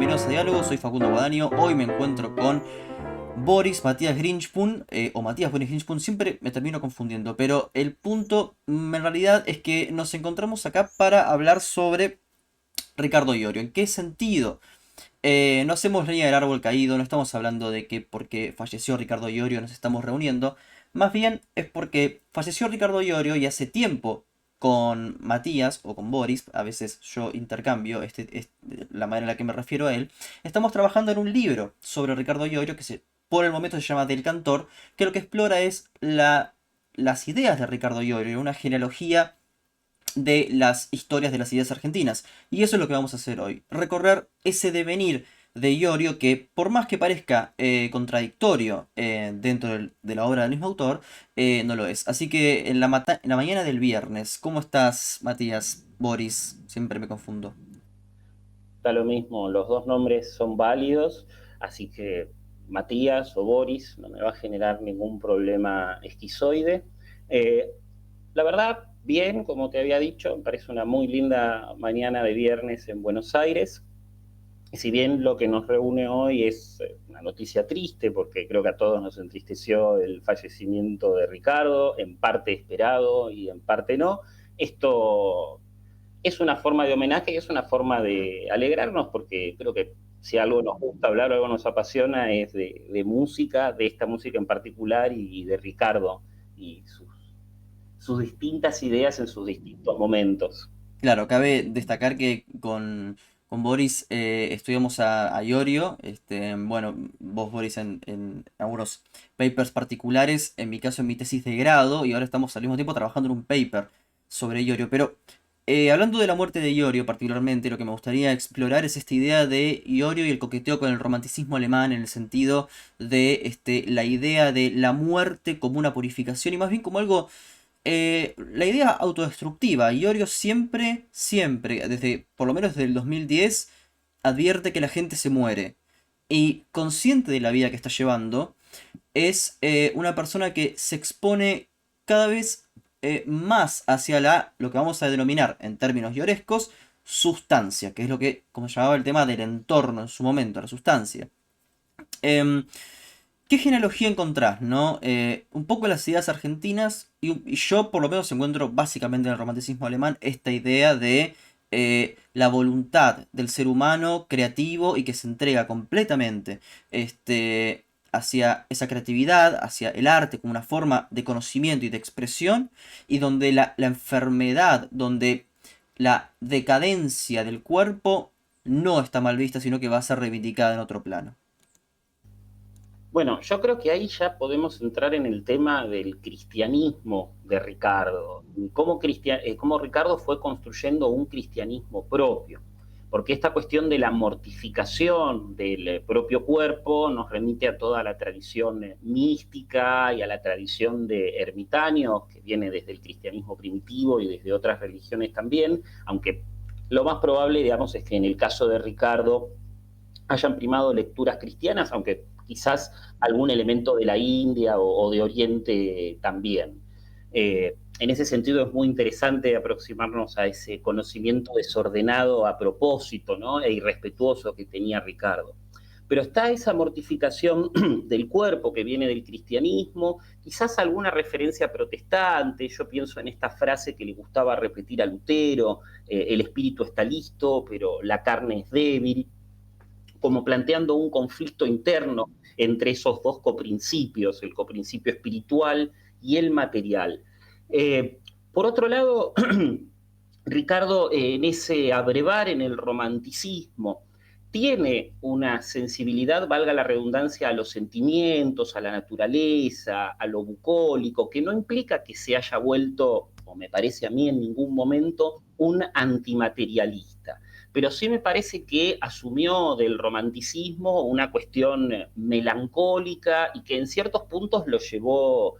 bienvenidos a Diálogo, soy Facundo Guadaño. Hoy me encuentro con Boris Matías Grinchpun, o Matías Boris Grinchpun, siempre me termino confundiendo, pero el punto en realidad es que nos encontramos acá para hablar sobre Ricardo Iorio. ¿En qué sentido? No hacemos leña del árbol caído, no estamos hablando de que porque falleció Ricardo Iorio nos estamos reuniendo. Más bien es porque falleció Ricardo Iorio y hace tiempo con Matías o con Boris, a veces yo intercambio la manera en la que me refiero a él, estamos trabajando en un libro sobre Ricardo Iorio por el momento se llama Del Cantor, que lo que explora es las ideas de Ricardo Iorio, una genealogía de las historias de las ideas argentinas. Y eso es lo que vamos a hacer hoy. Recorrer ese devenir de Iorio que, por más que parezca contradictorio dentro de la obra del mismo autor, no lo es. Así que en la mañana del viernes, ¿cómo estás, Matías? Boris, siempre me confundo. Da lo mismo, los dos nombres son válidos, así que Matías o Boris no me va a generar ningún problema esquizoide. Eh, la verdad, bien, como te había dicho, me parece una muy linda mañana de viernes en Buenos Aires. Y si bien lo que nos reúne hoy es una noticia triste, porque creo que a todos nos entristeció el fallecimiento de Ricardo, en parte esperado y en parte no, esto es una forma de homenaje y es una forma de alegrarnos, porque creo que si algo nos gusta hablar o algo nos apasiona es de música, de esta música en particular y de Ricardo y sus distintas ideas en sus distintos momentos. Claro, cabe destacar que con Boris estudiamos a Iorio. Bueno, vos, Boris, en algunos papers particulares, en mi caso en mi tesis de grado, y ahora estamos al mismo tiempo trabajando en un paper sobre Iorio. Pero hablando de la muerte de Iorio particularmente, lo que me gustaría explorar es esta idea de Iorio y el coqueteo con el romanticismo alemán en el sentido de la idea de la muerte como una purificación y más bien como algo la idea autodestructiva. Iorio siempre, siempre, desde por lo menos desde el 2010, advierte que la gente se muere. Y consciente de la vida que está llevando, es una persona que se expone cada vez más hacia lo que vamos a denominar en términos iorescos, sustancia, que es lo que, como se llamaba el tema del entorno en su momento, la sustancia. Em, ¿Qué genealogía encontrás, no? Un poco las ideas argentinas, y yo por lo menos encuentro básicamente en el romanticismo alemán esta idea de la voluntad del ser humano creativo y que se entrega completamente hacia esa creatividad, hacia el arte como una forma de conocimiento y de expresión, y donde la enfermedad, donde la decadencia del cuerpo no está mal vista, sino que va a ser reivindicada en otro plano. Bueno, yo creo que ahí ya podemos entrar en el tema del cristianismo de Ricardo, cómo Ricardo fue construyendo un cristianismo propio, porque esta cuestión de la mortificación del propio cuerpo nos remite a toda la tradición mística y a la tradición de ermitaños, que viene desde el cristianismo primitivo y desde otras religiones también, aunque lo más probable, digamos, es que en el caso de Ricardo hayan primado lecturas cristianas, aunque quizás algún elemento de la India o de Oriente también. En ese sentido es muy interesante aproximarnos a ese conocimiento desordenado a propósito, ¿no? E irrespetuoso que tenía Ricardo. Pero está esa mortificación del cuerpo que viene del cristianismo, quizás alguna referencia protestante, yo pienso en esta frase que le gustaba repetir a Lutero, el espíritu está listo, pero la carne es débil, como planteando un conflicto interno entre esos dos coprincipios, el coprincipio espiritual y el material. Por otro lado, Ricardo, en ese abrevar en el romanticismo, tiene una sensibilidad, valga la redundancia, a los sentimientos, a la naturaleza, a lo bucólico, que no implica que se haya vuelto, o me parece a mí en ningún momento, un antimaterialista. Pero sí me parece que asumió del romanticismo una cuestión melancólica y que en ciertos puntos lo llevó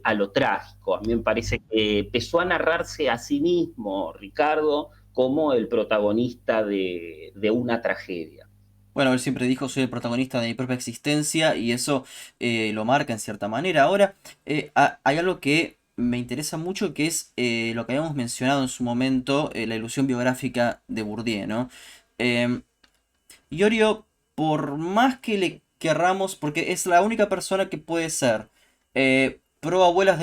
a lo trágico. A mí me parece que empezó a narrarse a sí mismo, Ricardo, como el protagonista de una tragedia. Bueno, él siempre dijo, soy el protagonista de mi propia existencia y eso lo marca en cierta manera. Ahora, hay algo que me interesa mucho que es lo que habíamos mencionado en su momento, la ilusión biográfica de Bourdieu, ¿no? Em, Iorio, por más que le querramos, porque es la única persona que puede ser pro abuelas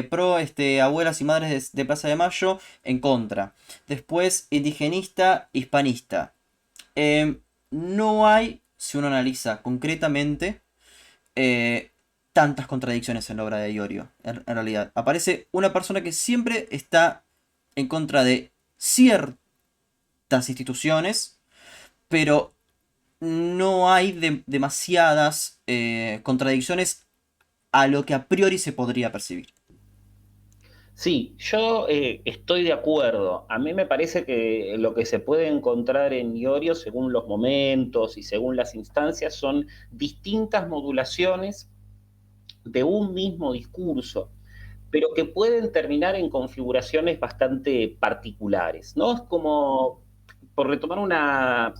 pro abuelas y madres de Plaza de Mayo en contra. Después indigenista, hispanista. Em, no hay, si uno analiza concretamente, eh, tantas contradicciones en la obra de Iorio. En realidad, aparece una persona que siempre está en contra de ciertas instituciones, pero no hay demasiadas contradicciones a lo que a priori se podría percibir. Sí, yo estoy de acuerdo. A mí me parece que lo que se puede encontrar en Iorio, según los momentos y según las instancias, son distintas modulaciones de un mismo discurso, pero que pueden terminar en configuraciones bastante particulares, ¿no? Es como, por retomar una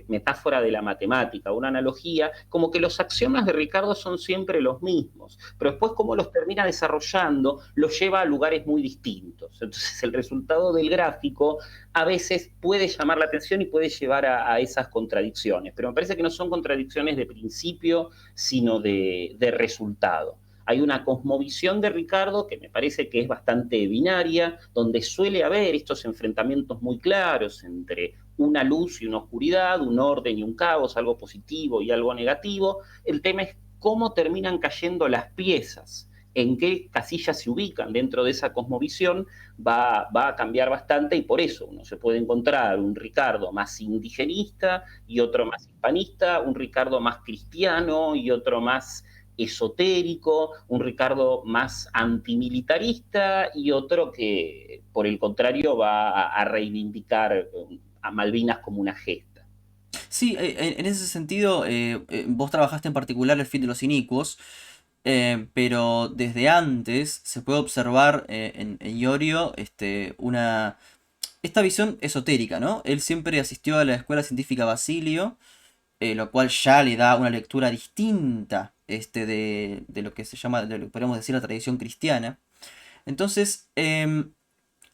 metáfora de la matemática, una analogía, como que los axiomas de Ricardo son siempre los mismos, pero después cómo los termina desarrollando los lleva a lugares muy distintos. Entonces el resultado del gráfico a veces puede llamar la atención y puede llevar a esas contradicciones, pero me parece que no son contradicciones de principio, sino de resultado. Hay una cosmovisión de Ricardo que me parece que es bastante binaria, donde suele haber estos enfrentamientos muy claros entre una luz y una oscuridad, un orden y un caos, algo positivo y algo negativo. El tema es cómo terminan cayendo las piezas, en qué casillas se ubican dentro de esa cosmovisión, va a cambiar bastante y por eso uno se puede encontrar un Ricardo más indigenista y otro más hispanista, un Ricardo más cristiano y otro más esotérico, un Ricardo más antimilitarista y otro que, por el contrario, va a reivindicar a Malvinas como una gesta. Sí, en ese sentido, vos trabajaste en particular el fin de los inicuos, pero desde antes se puede observar en Iorio esta visión esotérica, ¿no? Él siempre asistió a la Escuela Científica Basilio, lo cual ya le da una lectura distinta de lo que se llama, de lo que podríamos decir la tradición cristiana. Entonces,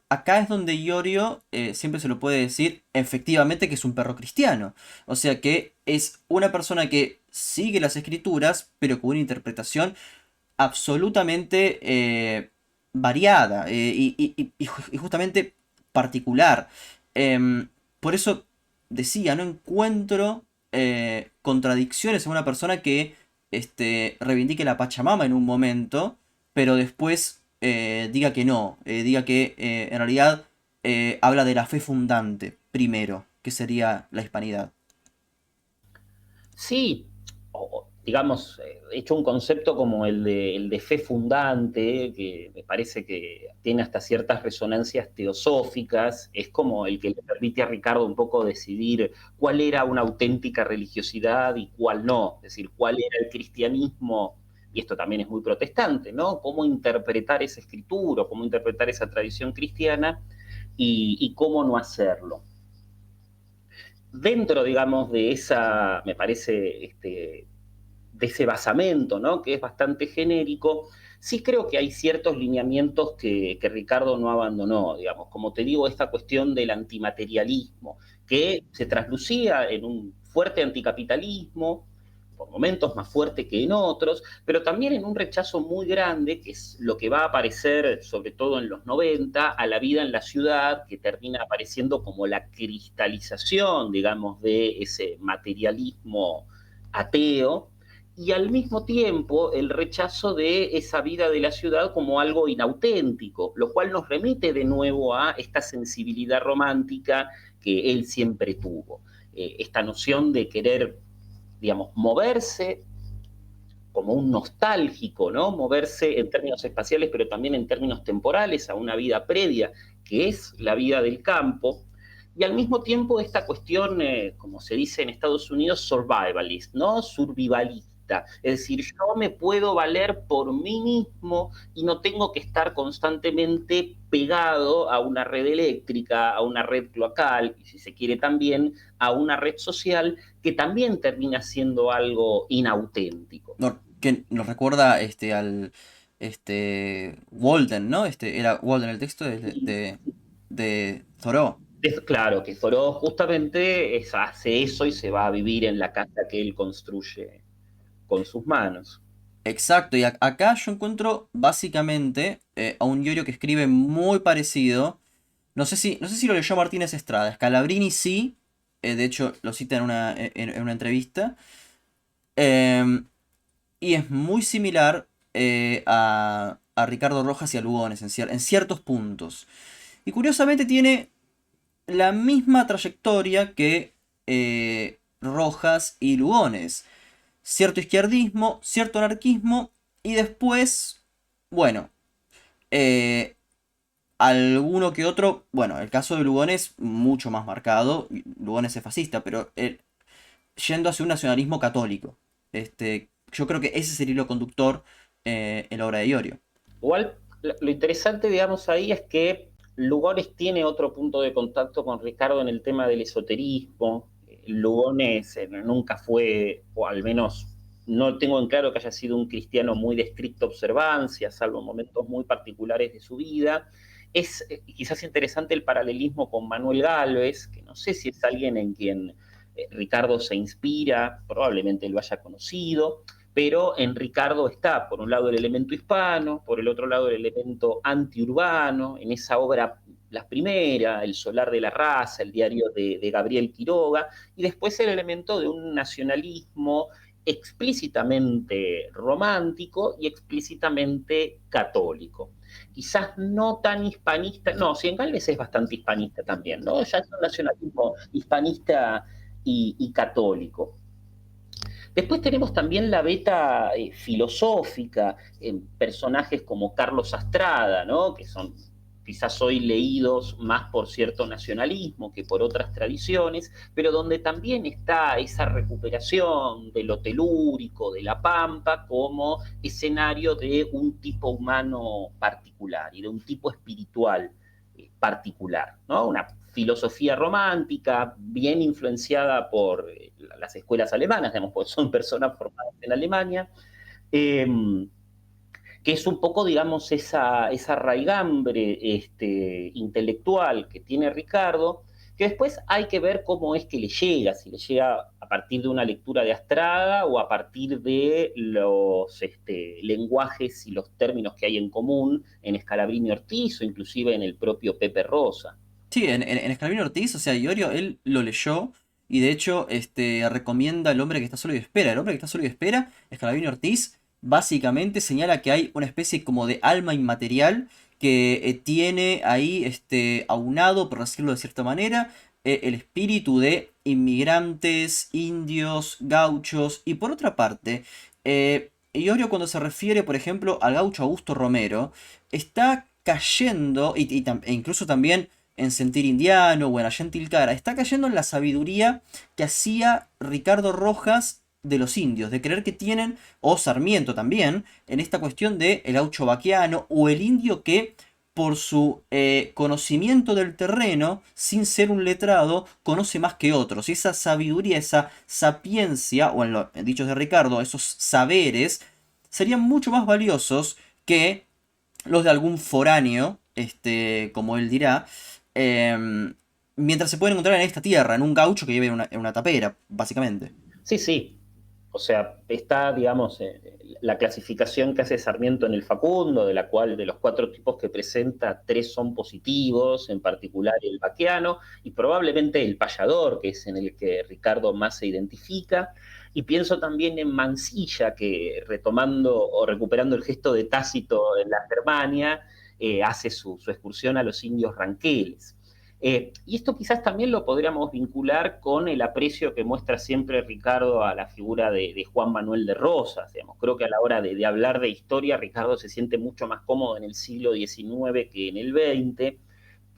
acá es donde Iorio siempre se lo puede decir efectivamente que es un perro cristiano. O sea que es una persona que sigue las escrituras, pero con una interpretación absolutamente variada y justamente particular. Por eso decía, no encuentro contradicciones en una persona que reivindique la Pachamama en un momento, pero después diga que no, diga que en realidad habla de la fe fundante primero, que sería la hispanidad. Sí, digamos, hecho un concepto como el de fe fundante, que me parece que tiene hasta ciertas resonancias teosóficas, es como el que le permite a Ricardo un poco decidir cuál era una auténtica religiosidad y cuál no, es decir, cuál era el cristianismo, y esto también es muy protestante, ¿no? Cómo interpretar esa escritura, cómo interpretar esa tradición cristiana y cómo no hacerlo. Dentro, digamos, de esa, me parece, de ese basamento, ¿no? Que es bastante genérico, sí creo que hay ciertos lineamientos que Ricardo no abandonó, digamos, como te digo, esta cuestión del antimaterialismo, que se traslucía en un fuerte anticapitalismo, por momentos más fuerte que en otros, pero también en un rechazo muy grande, que es lo que va a aparecer sobre todo en los 90, a la vida en la ciudad, que termina apareciendo como la cristalización, digamos, de ese materialismo ateo, y al mismo tiempo el rechazo de esa vida de la ciudad como algo inauténtico, lo cual nos remite de nuevo a esta sensibilidad romántica que él siempre tuvo. Esta noción de querer, digamos, moverse como un nostálgico, ¿no? Moverse en términos espaciales, pero también en términos temporales a una vida previa, que es la vida del campo, y al mismo tiempo esta cuestión, como se dice en Estados Unidos, survivalist, ¿no? Survivalista. Es decir, yo me puedo valer por mí mismo y no tengo que estar constantemente pegado a una red eléctrica, a una red cloacal, y si se quiere también a una red social que también termina siendo algo inauténtico. Que nos recuerda al Walden, ¿no? Era Walden el texto de Thoreau. Claro, que Thoreau justamente hace eso y se va a vivir en la casa que él construye con sus manos. Exacto, y acá yo encuentro básicamente a un Iorio que escribe muy parecido. No sé si lo leyó Martínez Estrada. Scalabrini sí, de hecho lo cita en una entrevista. Em, y es muy similar a Ricardo Rojas y a Lugones en ciertos puntos. Y curiosamente tiene la misma trayectoria que Rojas y Lugones. Cierto izquierdismo, cierto anarquismo y después, bueno, eh, alguno que otro, bueno, el caso de Lugones mucho más marcado, Lugones es fascista, pero yendo hacia un nacionalismo católico. Yo creo que ese es el hilo conductor en la obra de Iorio. Igual, lo interesante, digamos, ahí es que Lugones tiene otro punto de contacto con Ricardo en el tema del esoterismo. Lugones nunca fue, o al menos no tengo en claro que haya sido un cristiano muy de estricta observancia, salvo momentos muy particulares de su vida. Es quizás interesante el paralelismo con Manuel Gálvez, que no sé si es alguien en quien Ricardo se inspira, probablemente lo haya conocido, pero en Ricardo está, por un lado, el elemento hispano, por el otro lado, el elemento antiurbano, en esa obra, la primera, El Solar de la Raza, el diario de Gabriel Quiroga, y después el elemento de un nacionalismo explícitamente romántico y explícitamente católico. Quizás no tan hispanista, no, si en Gálvez es bastante hispanista también, ¿no? Ya es un nacionalismo hispanista y católico. Después tenemos también la beta filosófica en personajes como Carlos Astrada, ¿no? Que son quizás hoy leídos más por cierto nacionalismo que por otras tradiciones, pero donde también está esa recuperación de lo telúrico, de la pampa, como escenario de un tipo humano particular y de un tipo espiritual particular, ¿no? Una filosofía romántica bien influenciada por las escuelas alemanas, digamos, porque son personas formadas en Alemania, eh, que es un poco, digamos, esa raigambre intelectual que tiene Ricardo, que después hay que ver cómo es que le llega, si le llega a partir de una lectura de Astrada o a partir de los lenguajes y los términos que hay en común en Scalabrini Ortiz o inclusive en el propio Pepe Rosa. Sí, en Escalabrini Ortiz, o sea, Iorio, él lo leyó y de hecho recomienda El hombre que está solo y espera. El hombre que está solo y espera, Escalabrini Ortiz, básicamente señala que hay una especie como de alma inmaterial que tiene ahí aunado, por decirlo de cierta manera, el espíritu de inmigrantes, indios, gauchos y por otra parte, Iorio cuando se refiere, por ejemplo, al gaucho Augusto Romero, está cayendo, e incluso también en Sentir Indiano o en Gentil Cara, está cayendo en la sabiduría que hacía Ricardo Rojas de los indios, de creer que tienen, o Sarmiento también, en esta cuestión de el gaucho vaquiano o el indio que por su conocimiento del terreno, sin ser un letrado, conoce más que otros. Y esa sabiduría, esa sapiencia, o en dichos de Ricardo, esos saberes, serían mucho más valiosos que los de algún foráneo, como él dirá, mientras se pueden encontrar en esta tierra, en un gaucho que vive en una tapera, básicamente. Sí, sí. O sea, está, digamos, la clasificación que hace Sarmiento en el Facundo, de la cual de los cuatro tipos que presenta, tres son positivos, en particular el vaqueano, y probablemente el payador, que es en el que Ricardo más se identifica. Y pienso también en Mansilla, que retomando o recuperando el gesto de Tácito en la Germania, hace su excursión a los indios ranqueles. Y esto quizás también lo podríamos vincular con el aprecio que muestra siempre Ricardo a la figura de Juan Manuel de Rosas. Digamos. Creo que a la hora de hablar de historia, Ricardo se siente mucho más cómodo en el siglo XIX que en el XX,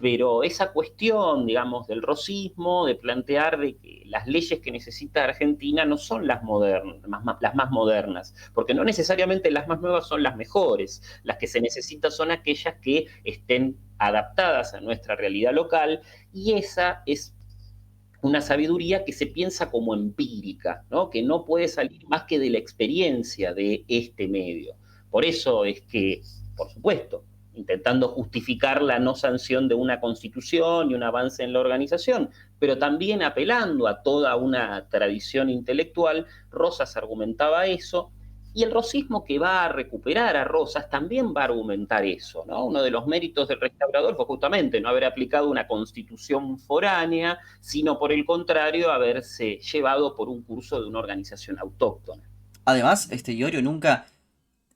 pero esa cuestión, digamos, del rosismo, de plantear de que las leyes que necesita Argentina no son las modernas, las más modernas, porque no necesariamente las más nuevas son las mejores, las que se necesitan son aquellas que estén adaptadas a nuestra realidad local, y esa es una sabiduría que se piensa como empírica, ¿no? Que no puede salir más que de la experiencia de este medio. Por eso es que, por supuesto, intentando justificar la no sanción de una constitución y un avance en la organización, pero también apelando a toda una tradición intelectual. Rosas argumentaba eso, y el rosismo que va a recuperar a Rosas también va a argumentar eso, ¿no? Uno de los méritos del restaurador fue justamente no haber aplicado una constitución foránea, sino por el contrario, haberse llevado por un curso de una organización autóctona. Además, Iorio nunca...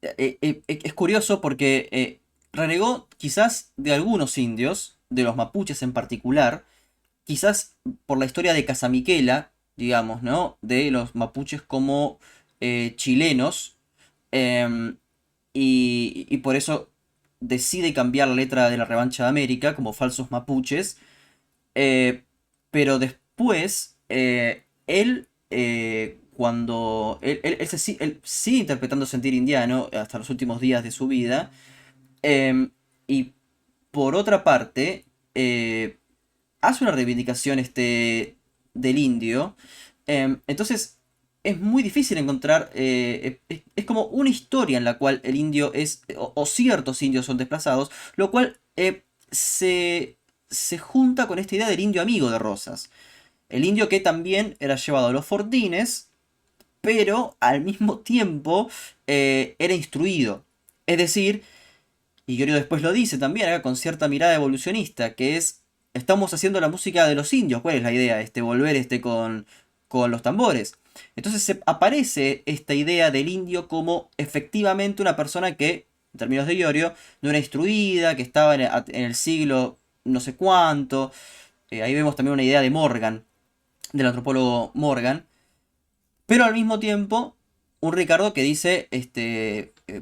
es curioso porque renegó quizás de algunos indios, de los mapuches en particular, quizás por la historia de Casamiquela, digamos, ¿no? De los mapuches como chilenos, em, y por eso decide cambiar la letra de la Revancha de América como falsos mapuches, eh, pero después cuando él sigue interpretando sentir indiano hasta los últimos días de su vida, em, y por otra parte, hace una reivindicación del indio. Entonces es muy difícil encontrar, es como una historia en la cual el indio es, o ciertos indios son desplazados, lo cual se junta con esta idea del indio amigo de Rosas. El indio que también era llevado a los fortines, pero al mismo tiempo era instruido. Es decir, y Iorio después lo dice también, con cierta mirada evolucionista, que es, estamos haciendo la música de los indios, ¿cuál es la idea? Volver con los tambores. Entonces aparece esta idea del indio como efectivamente una persona que, en términos de Iorio, no era instruida, que estaba en el siglo no sé cuánto. Ahí vemos también una idea de Morgan, del antropólogo Morgan, pero al mismo tiempo, un Ricardo que dice,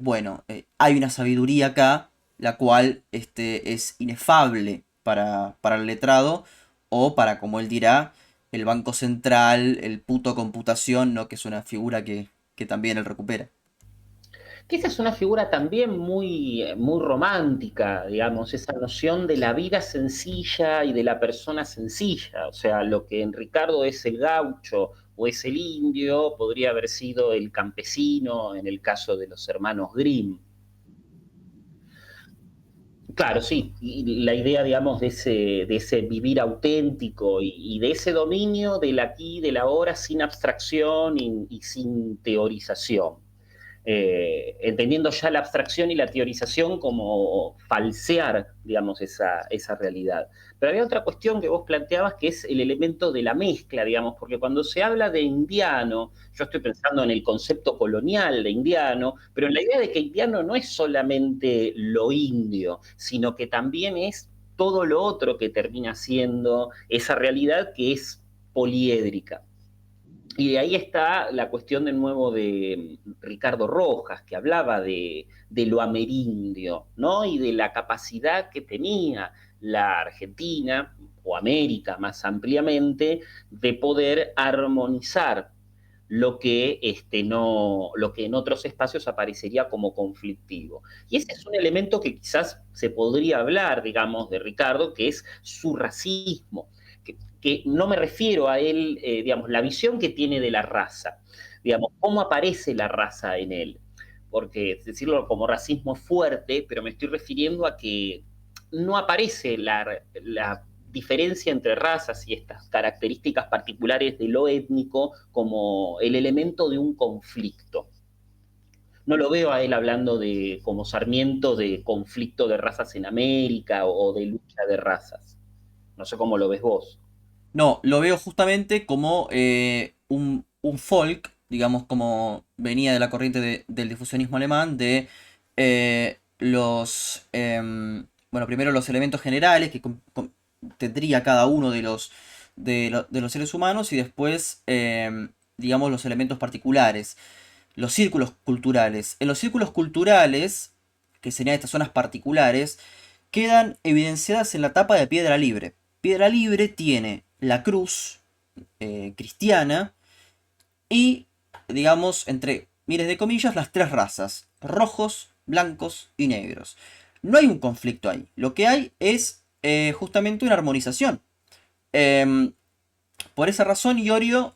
bueno, hay una sabiduría acá, la cual es inefable para el letrado, o para, como él dirá, el Banco Central, el puto computación, ¿no? Que es una figura que también él recupera. Que esa es una figura también muy romántica, digamos, esa noción de la vida sencilla y de la persona sencilla. O sea, lo que en Ricardo es el gaucho o es el indio, podría haber sido el campesino en el caso de los hermanos Grimm. Claro, sí, y la idea, digamos, de ese vivir auténtico y de ese dominio del aquí, del ahora, sin abstracción y sin teorización. Entendiendo ya la abstracción y la teorización como falsear, digamos, esa realidad. Pero había otra cuestión que vos planteabas que es el elemento de la mezcla, digamos, porque cuando se habla de indiano, yo estoy pensando en el concepto colonial de indiano, pero en la idea de que indiano no es solamente lo indio, sino que también es todo lo otro que termina siendo esa realidad que es poliédrica. Y de ahí está la cuestión de nuevo de Ricardo Rojas, que hablaba de lo amerindio, ¿no? Y de la capacidad que tenía la Argentina, o América más ampliamente, de poder armonizar lo que en otros espacios aparecería como conflictivo. Y ese es un elemento que quizás se podría hablar, digamos, de Ricardo, que es su racismo, que no me refiero a él, digamos, la visión que tiene de la raza, digamos, cómo aparece la raza en él. Porque decirlo como racismo es fuerte, pero me estoy refiriendo a que no aparece la diferencia entre razas y estas características particulares de lo étnico como el elemento de un conflicto. No lo veo a él hablando de, como Sarmiento, de conflicto de razas en América o de lucha de razas. No sé cómo lo ves vos. No, lo veo justamente como un folk, digamos, como venía de la corriente del difusionismo alemán, de bueno, primero los elementos generales que tendría cada uno de los seres humanos, y después, digamos, los elementos particulares, los círculos culturales. En los círculos culturales, que serían estas zonas particulares, quedan evidenciadas en la tapa de Piedra Libre. Piedra Libre tiene la cruz cristiana y, digamos, entre miles de comillas, las tres razas, rojos, blancos y negros. No hay un conflicto ahí, lo que hay es justamente una armonización. Em, por esa razón, Iorio,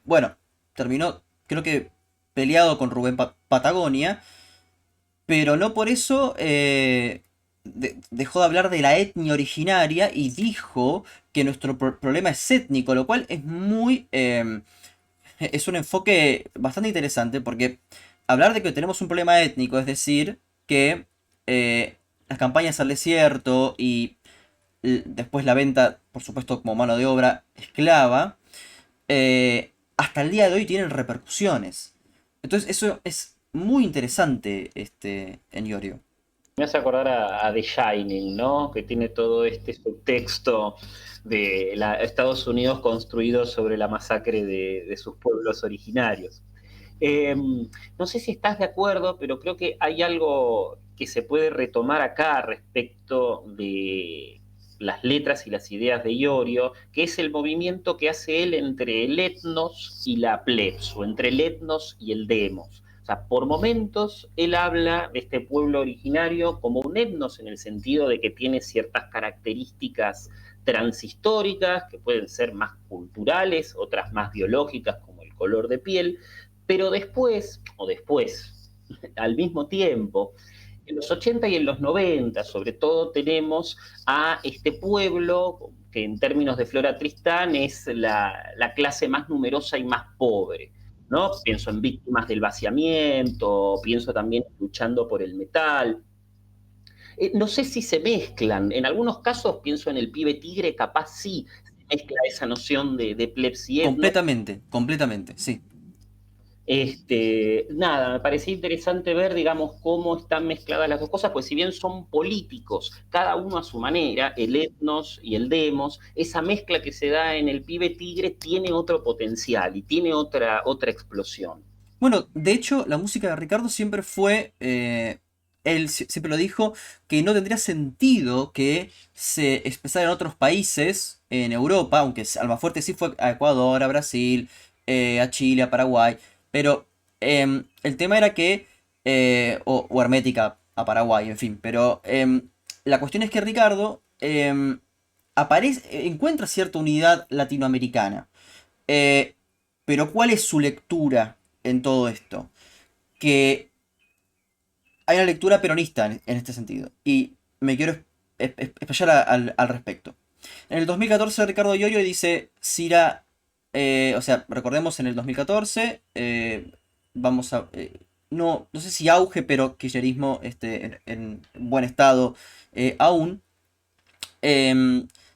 bueno, terminó, creo que peleado con Rubén Patagonia, pero no por eso dejó de hablar de la etnia originaria y dijo que nuestro problema es étnico, lo cual es es un enfoque bastante interesante porque hablar de que tenemos un problema étnico es decir que las campañas al desierto y después la venta, por supuesto, como mano de obra esclava, hasta el día de hoy tienen repercusiones. Entonces eso es muy interesante en Iorio. Me hace acordar a The Shining, ¿no? Que tiene todo este subtexto de Estados Unidos construido sobre la masacre de sus pueblos originarios. No sé si estás de acuerdo, pero creo que hay algo que se puede retomar acá respecto de las letras y las ideas de Iorio, que es el movimiento que hace él entre el etnos y la plebs, o entre el etnos y el demos. O sea, por momentos él habla de este pueblo originario como un etnos en el sentido de que tiene ciertas características transhistóricas, que pueden ser más culturales, otras más biológicas, como el color de piel, pero después, al mismo tiempo, en los 80 y en los 90, sobre todo, tenemos a este pueblo que en términos de Flora Tristán es la clase más numerosa y más pobre. ¿No? Pienso en víctimas del vaciamiento, pienso también luchando por el metal. No sé si se mezclan, en algunos casos pienso en el pibe tigre, capaz sí se mezcla esa noción de plebs y etno. Completamente, completamente, sí. Nada, me parecía interesante ver, digamos, cómo están mezcladas las dos cosas, pues si bien son políticos, cada uno a su manera, el etnos y el demos, esa mezcla que se da en el pibe tigre tiene otro potencial y tiene otra explosión. Bueno, de hecho, la música de Ricardo siempre fue, él siempre lo dijo, que no tendría sentido que se expresara en otros países, en Europa, aunque Almafuerte sí fue a Ecuador, a Brasil, a Chile, a Paraguay, pero el tema era que, o Hermética a Paraguay, en fin, pero la cuestión es que Ricardo encuentra cierta unidad latinoamericana. Eh, pero ¿cuál es su lectura en todo esto? Que hay una lectura peronista en este sentido. Y me quiero explayar al respecto. En el 2014 Ricardo Iorio dice, Cira, o sea, recordemos en el 2014, vamos a... no sé si auge, pero kirchnerismo en buen estado aún.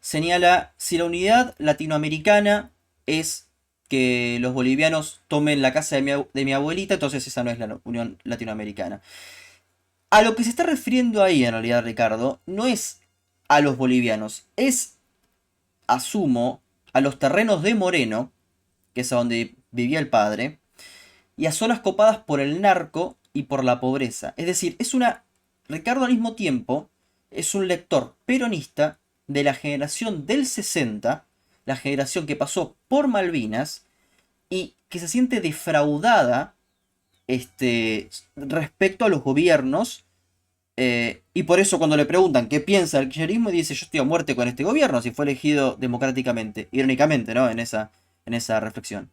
Señala, si la unidad latinoamericana es que los bolivianos tomen la casa de mi abuelita, entonces esa no es la Unión Latinoamericana. A lo que se está refiriendo ahí, en realidad, Ricardo, no es a los bolivianos, es, asumo, a los terrenos de Moreno, que es a donde vivía el padre, y a zonas copadas por el narco y por la pobreza. Es decir, es una... Ricardo al mismo tiempo es un lector peronista de la generación del 60, la generación que pasó por Malvinas y que se siente defraudada respecto a los gobiernos. Y por eso cuando le preguntan qué piensa el kirchnerismo, dice yo estoy a muerte con este gobierno, si fue elegido democráticamente, irónicamente, ¿no? En esa reflexión.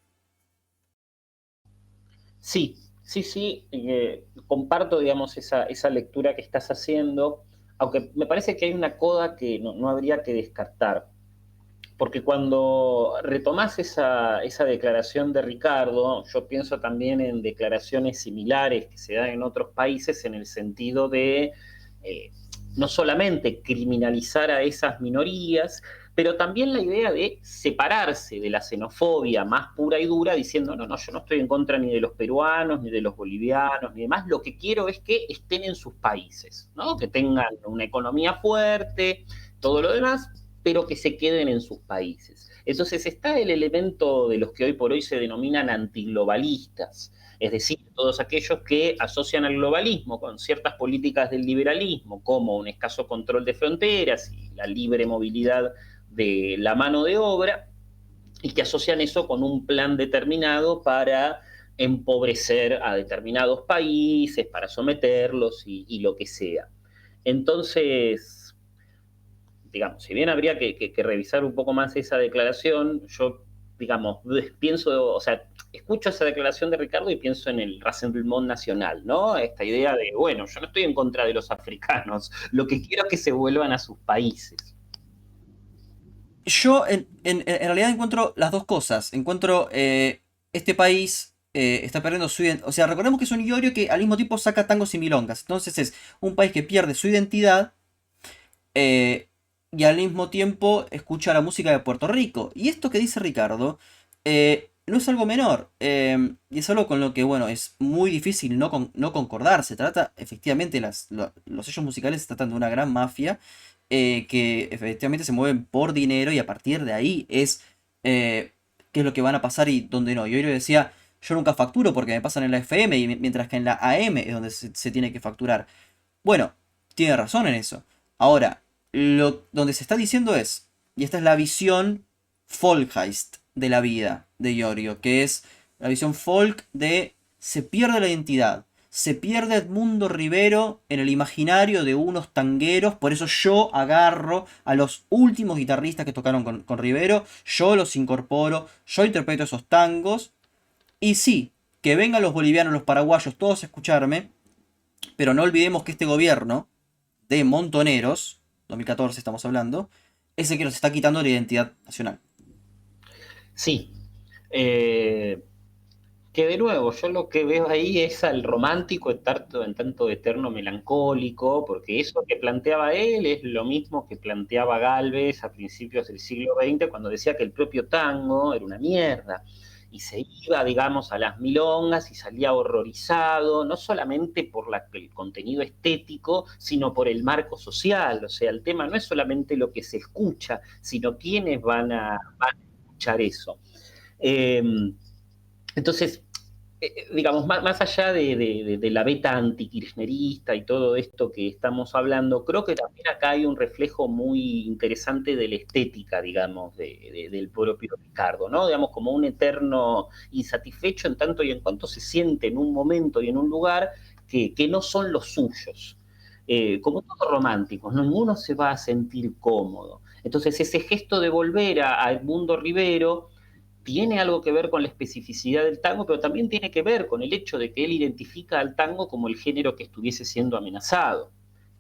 Sí, sí, sí, comparto, digamos, esa lectura que estás haciendo, aunque me parece que hay una coda que no habría que descartar. Porque cuando retomás esa declaración de Ricardo, yo pienso también en declaraciones similares que se dan en otros países en el sentido de eh, no solamente criminalizar a esas minorías, pero también la idea de separarse de la xenofobia más pura y dura, diciendo, no, no, yo no estoy en contra ni de los peruanos, ni de los bolivianos, ni demás, lo que quiero es que estén en sus países, ¿no? Que tengan una economía fuerte, todo lo demás, pero que se queden en sus países. Entonces está el elemento de los que hoy por hoy se denominan antiglobalistas, es decir, todos aquellos que asocian al globalismo con ciertas políticas del liberalismo, como un escaso control de fronteras y la libre movilidad de la mano de obra, y que asocian eso con un plan determinado para empobrecer a determinados países, para someterlos y lo que sea. Entonces, digamos, si bien habría que revisar un poco más esa declaración, yo, digamos, pienso, o sea, escucho esa declaración de Ricardo y pienso en el Rassemblement Nacional, ¿no? Esta idea de, bueno, yo no estoy en contra de los africanos, lo que quiero es que se vuelvan a sus países. Yo en realidad encuentro las dos cosas. Encuentro este país está perdiendo su identidad. O sea, recordemos que es un Iorio que al mismo tiempo saca tangos y milongas. Entonces es un país que pierde su identidad eh, y al mismo tiempo escucha la música de Puerto Rico. Y esto que dice Ricardo no es algo menor. Y es algo con lo que, bueno, es muy difícil no concordar. Se trata, efectivamente, los sellos musicales se tratan de una gran mafia que efectivamente se mueven por dinero y a partir de ahí es qué es lo que van a pasar y dónde no. Yo decía, yo nunca facturo porque me pasan en la FM y mientras que en la AM es donde se tiene que facturar. Bueno, tiene razón en eso. Ahora, donde se está diciendo es, y esta es la visión folkheist de la vida de Iorio, que es la visión folk de se pierde la identidad, se pierde Edmundo Rivero en el imaginario de unos tangueros, por eso yo agarro a los últimos guitarristas que tocaron con Rivero, yo los incorporo, yo interpreto esos tangos, y sí, que vengan los bolivianos, los paraguayos, todos a escucharme, pero no olvidemos que este gobierno de montoneros, 2014 estamos hablando, es el que nos está quitando la identidad nacional. Sí. Eh, que de nuevo, yo lo que veo ahí es al romántico en tanto eterno melancólico, porque eso que planteaba él es lo mismo que planteaba Gálvez a principios del siglo XX, cuando decía que el propio tango era una mierda. Y se iba, digamos, a las milongas y salía horrorizado, no solamente por el contenido estético, sino por el marco social. O sea, el tema no es solamente lo que se escucha, sino quiénes van a escuchar eso. Eh, entonces, digamos, más allá de la beta antikirchnerista y todo esto que estamos hablando, creo que también acá hay un reflejo muy interesante de la estética, digamos, del propio Ricardo, ¿no? Digamos, como un eterno insatisfecho en tanto y en cuanto se siente en un momento y en un lugar que no son los suyos. Como todo romántico, ¿no? Ninguno se va a sentir cómodo. Entonces, ese gesto de volver a Edmundo Rivero tiene algo que ver con la especificidad del tango, pero también tiene que ver con el hecho de que él identifica al tango como el género que estuviese siendo amenazado.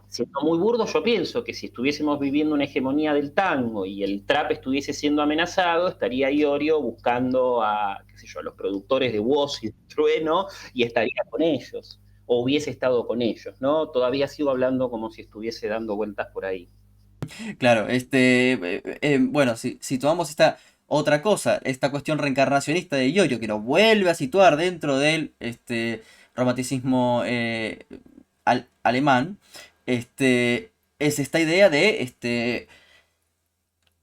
Siendo muy burdo, yo pienso que si estuviésemos viviendo una hegemonía del tango y el trap estuviese siendo amenazado, estaría Iorio buscando a, qué sé yo, a los productores de Woz y de Trueno y estaría con ellos, o hubiese estado con ellos, ¿no? Todavía sigo hablando como si estuviese dando vueltas por ahí. Claro, bueno, si tomamos esta otra cosa, esta cuestión reencarnacionista de Iorio, que lo vuelve a situar dentro del romanticismo alemán, es esta idea de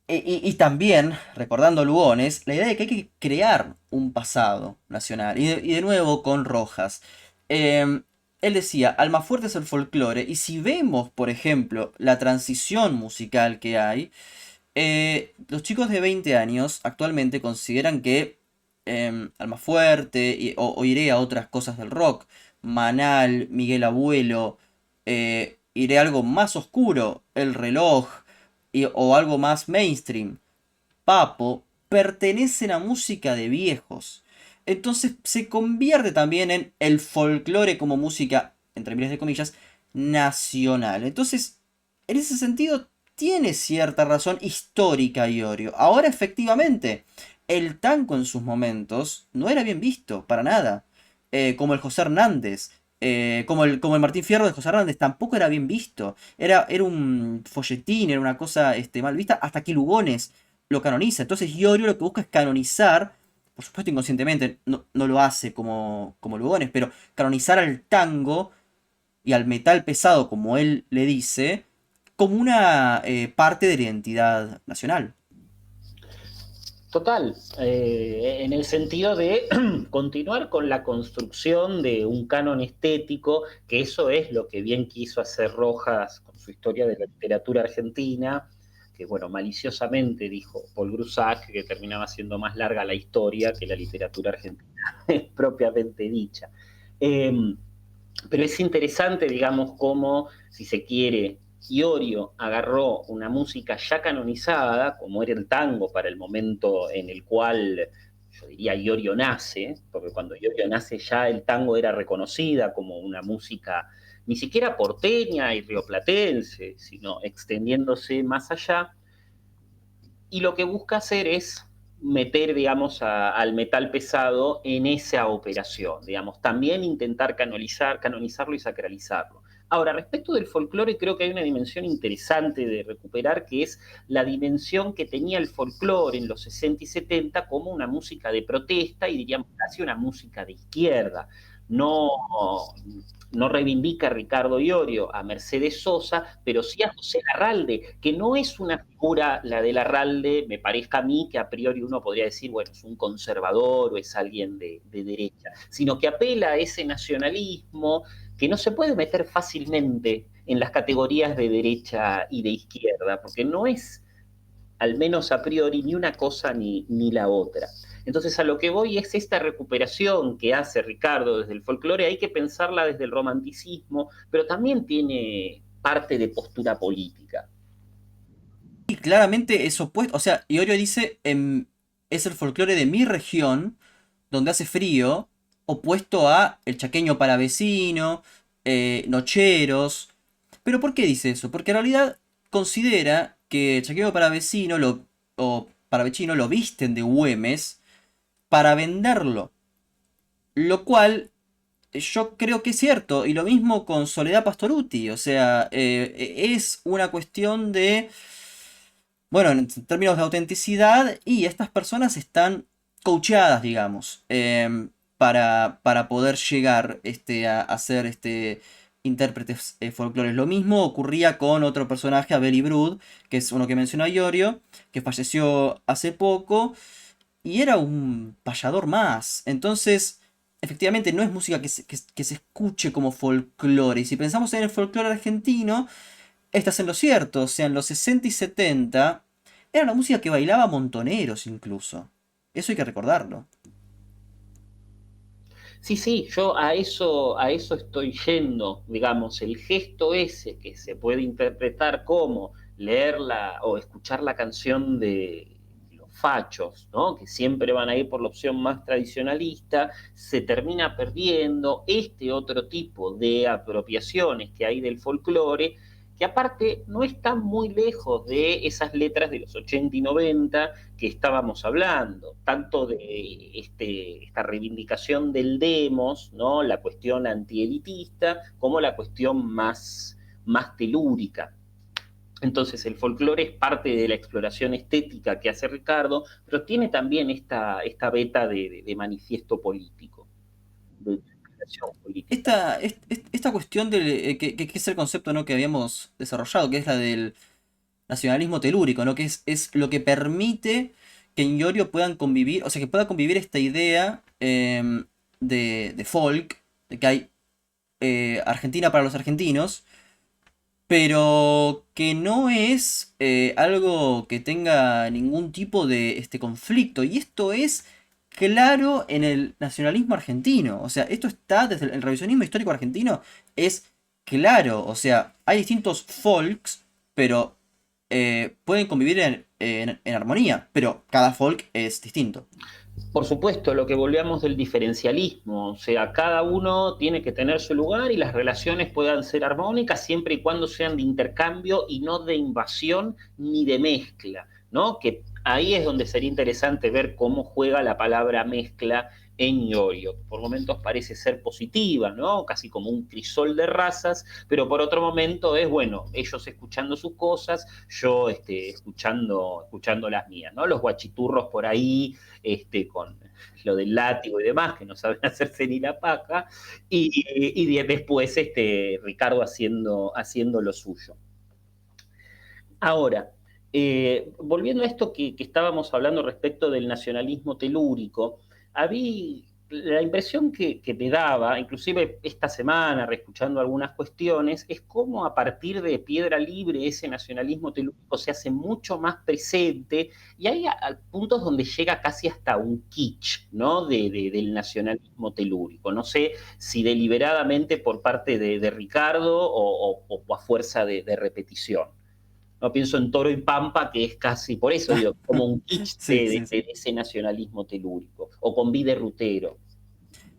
y también, recordando Lugones, la idea de que hay que crear un pasado nacional. Y de nuevo con Rojas. Él decía, Almafuerte es el folclore. Y si vemos, por ejemplo, la transición musical que hay, los chicos de 20 años actualmente consideran que Almafuerte o iré a otras cosas del rock, Manal, Miguel Abuelo, iré a algo más oscuro, El Reloj o algo más mainstream, Papo, pertenecen a música de viejos. Entonces se convierte también en el folclore como música, entre miles de comillas, nacional. Entonces, en ese sentido, tiene cierta razón histórica Iorio. Ahora, efectivamente, el tango en sus momentos no era bien visto, para nada. Como el José Hernández. Como el Martín Fierro de José Hernández tampoco era bien visto. Era un folletín, era una cosa mal vista, hasta que Lugones lo canoniza. Entonces Iorio lo que busca es canonizar, por supuesto inconscientemente, no lo hace como Lugones, pero canonizar al tango y al metal pesado, como él le dice, como una parte de la identidad nacional. Total, en el sentido de continuar con la construcción de un canon estético, que eso es lo que bien quiso hacer Rojas con su historia de la literatura argentina, que bueno, maliciosamente dijo Paul Grusac que terminaba siendo más larga la historia que la literatura argentina propiamente dicha. Eh, pero es interesante, digamos, cómo, si se quiere, Iorio agarró una música ya canonizada, como era el tango para el momento en el cual yo diría Iorio nace, porque cuando Iorio nace ya el tango era reconocida como una música ni siquiera porteña y rioplatense, sino extendiéndose más allá, y lo que busca hacer es meter, digamos, al metal pesado en esa operación, digamos, también intentar canonizarlo y sacralizarlo. Ahora, respecto del folclore, creo que hay una dimensión interesante de recuperar, que es la dimensión que tenía el folclore en los 60 y 70 como una música de protesta y diríamos casi una música de izquierda. No, no reivindica a Ricardo Iorio, a Mercedes Sosa, pero sí a José Larralde, que no es una figura, la de Larralde, me parezca a mí, que a priori uno podría decir, bueno, es un conservador o es alguien de derecha, sino que apela a ese nacionalismo que no se puede meter fácilmente en las categorías de derecha y de izquierda, porque no es, al menos a priori, ni una cosa ni la otra. Entonces a lo que voy es esta recuperación que hace Ricardo desde el folclore, hay que pensarla desde el romanticismo, pero también tiene parte de postura política. Y claramente es opuesto. O sea, Iorio dice, es el folclore de mi región, donde hace frío, opuesto a el chaqueño palavecino, nocheros. ¿Pero por qué dice eso? Porque en realidad considera que el chaqueño palavecino o palavecino lo visten de Güemes para venderlo. Lo cual yo creo que es cierto. Y lo mismo con Soledad Pastoruti. O sea, es una cuestión de, bueno, en términos de autenticidad, y estas personas están coacheadas, digamos, para poder llegar a ser intérpretes folclores. Lo mismo ocurría con otro personaje, Abel Brood, que es uno que menciona Iorio, que falleció hace poco, y era un payador más. Entonces, efectivamente, no es música que se escuche como folclore. Y si pensamos en el folclore argentino, estás en lo cierto. O sea, en los 60 y 70 era una música que bailaba montoneros incluso. Eso hay que recordarlo. Sí, sí, yo a eso estoy yendo, digamos, el gesto ese que se puede interpretar como leerla o escuchar la canción de los fachos, ¿no? Que siempre van a ir por la opción más tradicionalista, se termina perdiendo este otro tipo de apropiaciones que hay del folclore, que aparte no están muy lejos de esas letras de los 80 y 90 que estábamos hablando, tanto de esta reivindicación del demos, ¿no? La cuestión antielitista, como la cuestión más telúrica. Entonces el folclore es parte de la exploración estética que hace Ricardo, pero tiene también esta beta de manifiesto político, de exploración política. Esta cuestión que es el concepto, ¿no?, que habíamos desarrollado, que es la del nacionalismo telúrico, ¿no? Que es lo que permite que en Iorio puedan convivir, o sea, que pueda convivir esta idea de folk, de que hay Argentina para los argentinos, pero que no es algo que tenga ningún tipo de conflicto. Y esto es claro en el nacionalismo argentino. O sea, esto está desde el revisionismo histórico argentino, es claro. O sea, hay distintos folks, pero pueden convivir en armonía, pero cada folk es distinto. Por supuesto, lo que volvíamos del diferencialismo, o sea, cada uno tiene que tener su lugar y las relaciones puedan ser armónicas siempre y cuando sean de intercambio y no de invasión ni de mezcla, ¿no? Que ahí es donde sería interesante ver cómo juega la palabra mezcla en Iorio, que por momentos parece ser positiva, ¿no? Casi como un crisol de razas, pero por otro momento es, bueno, ellos escuchando sus cosas, yo escuchando las mías, ¿no? Los guachiturros por ahí, con lo del látigo y demás, que no saben hacerse ni la paja, y después Ricardo haciendo lo suyo. Ahora, volviendo a esto que estábamos hablando respecto del nacionalismo telúrico, había la impresión que me daba, inclusive esta semana, reescuchando algunas cuestiones, es cómo a partir de Piedra Libre ese nacionalismo telúrico se hace mucho más presente y hay puntos donde llega casi hasta un kitsch, ¿no? Del nacionalismo telúrico. No sé si deliberadamente por parte de Ricardo o a fuerza de repetición. No pienso en Toro y Pampa, que es casi, por eso digo, como un kitsch Sí, sí, de sí. ese nacionalismo telúrico, o con Vide Rutero.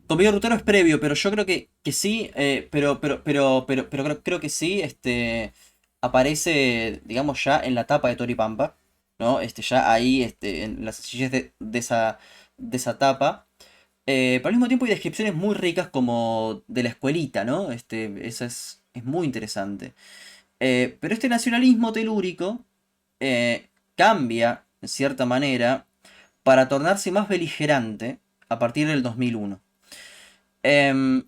Conmigo Rutero es previo, pero yo creo que sí, pero creo que sí, aparece, digamos, ya en la tapa de Toripampa, ¿no? Ya ahí, en la sencillez de esa tapa. Pero al mismo tiempo hay descripciones muy ricas como de la escuelita, ¿no? Esa es muy interesante. Pero este nacionalismo telúrico cambia, en cierta manera, para tornarse más beligerante a partir del 2001. Em,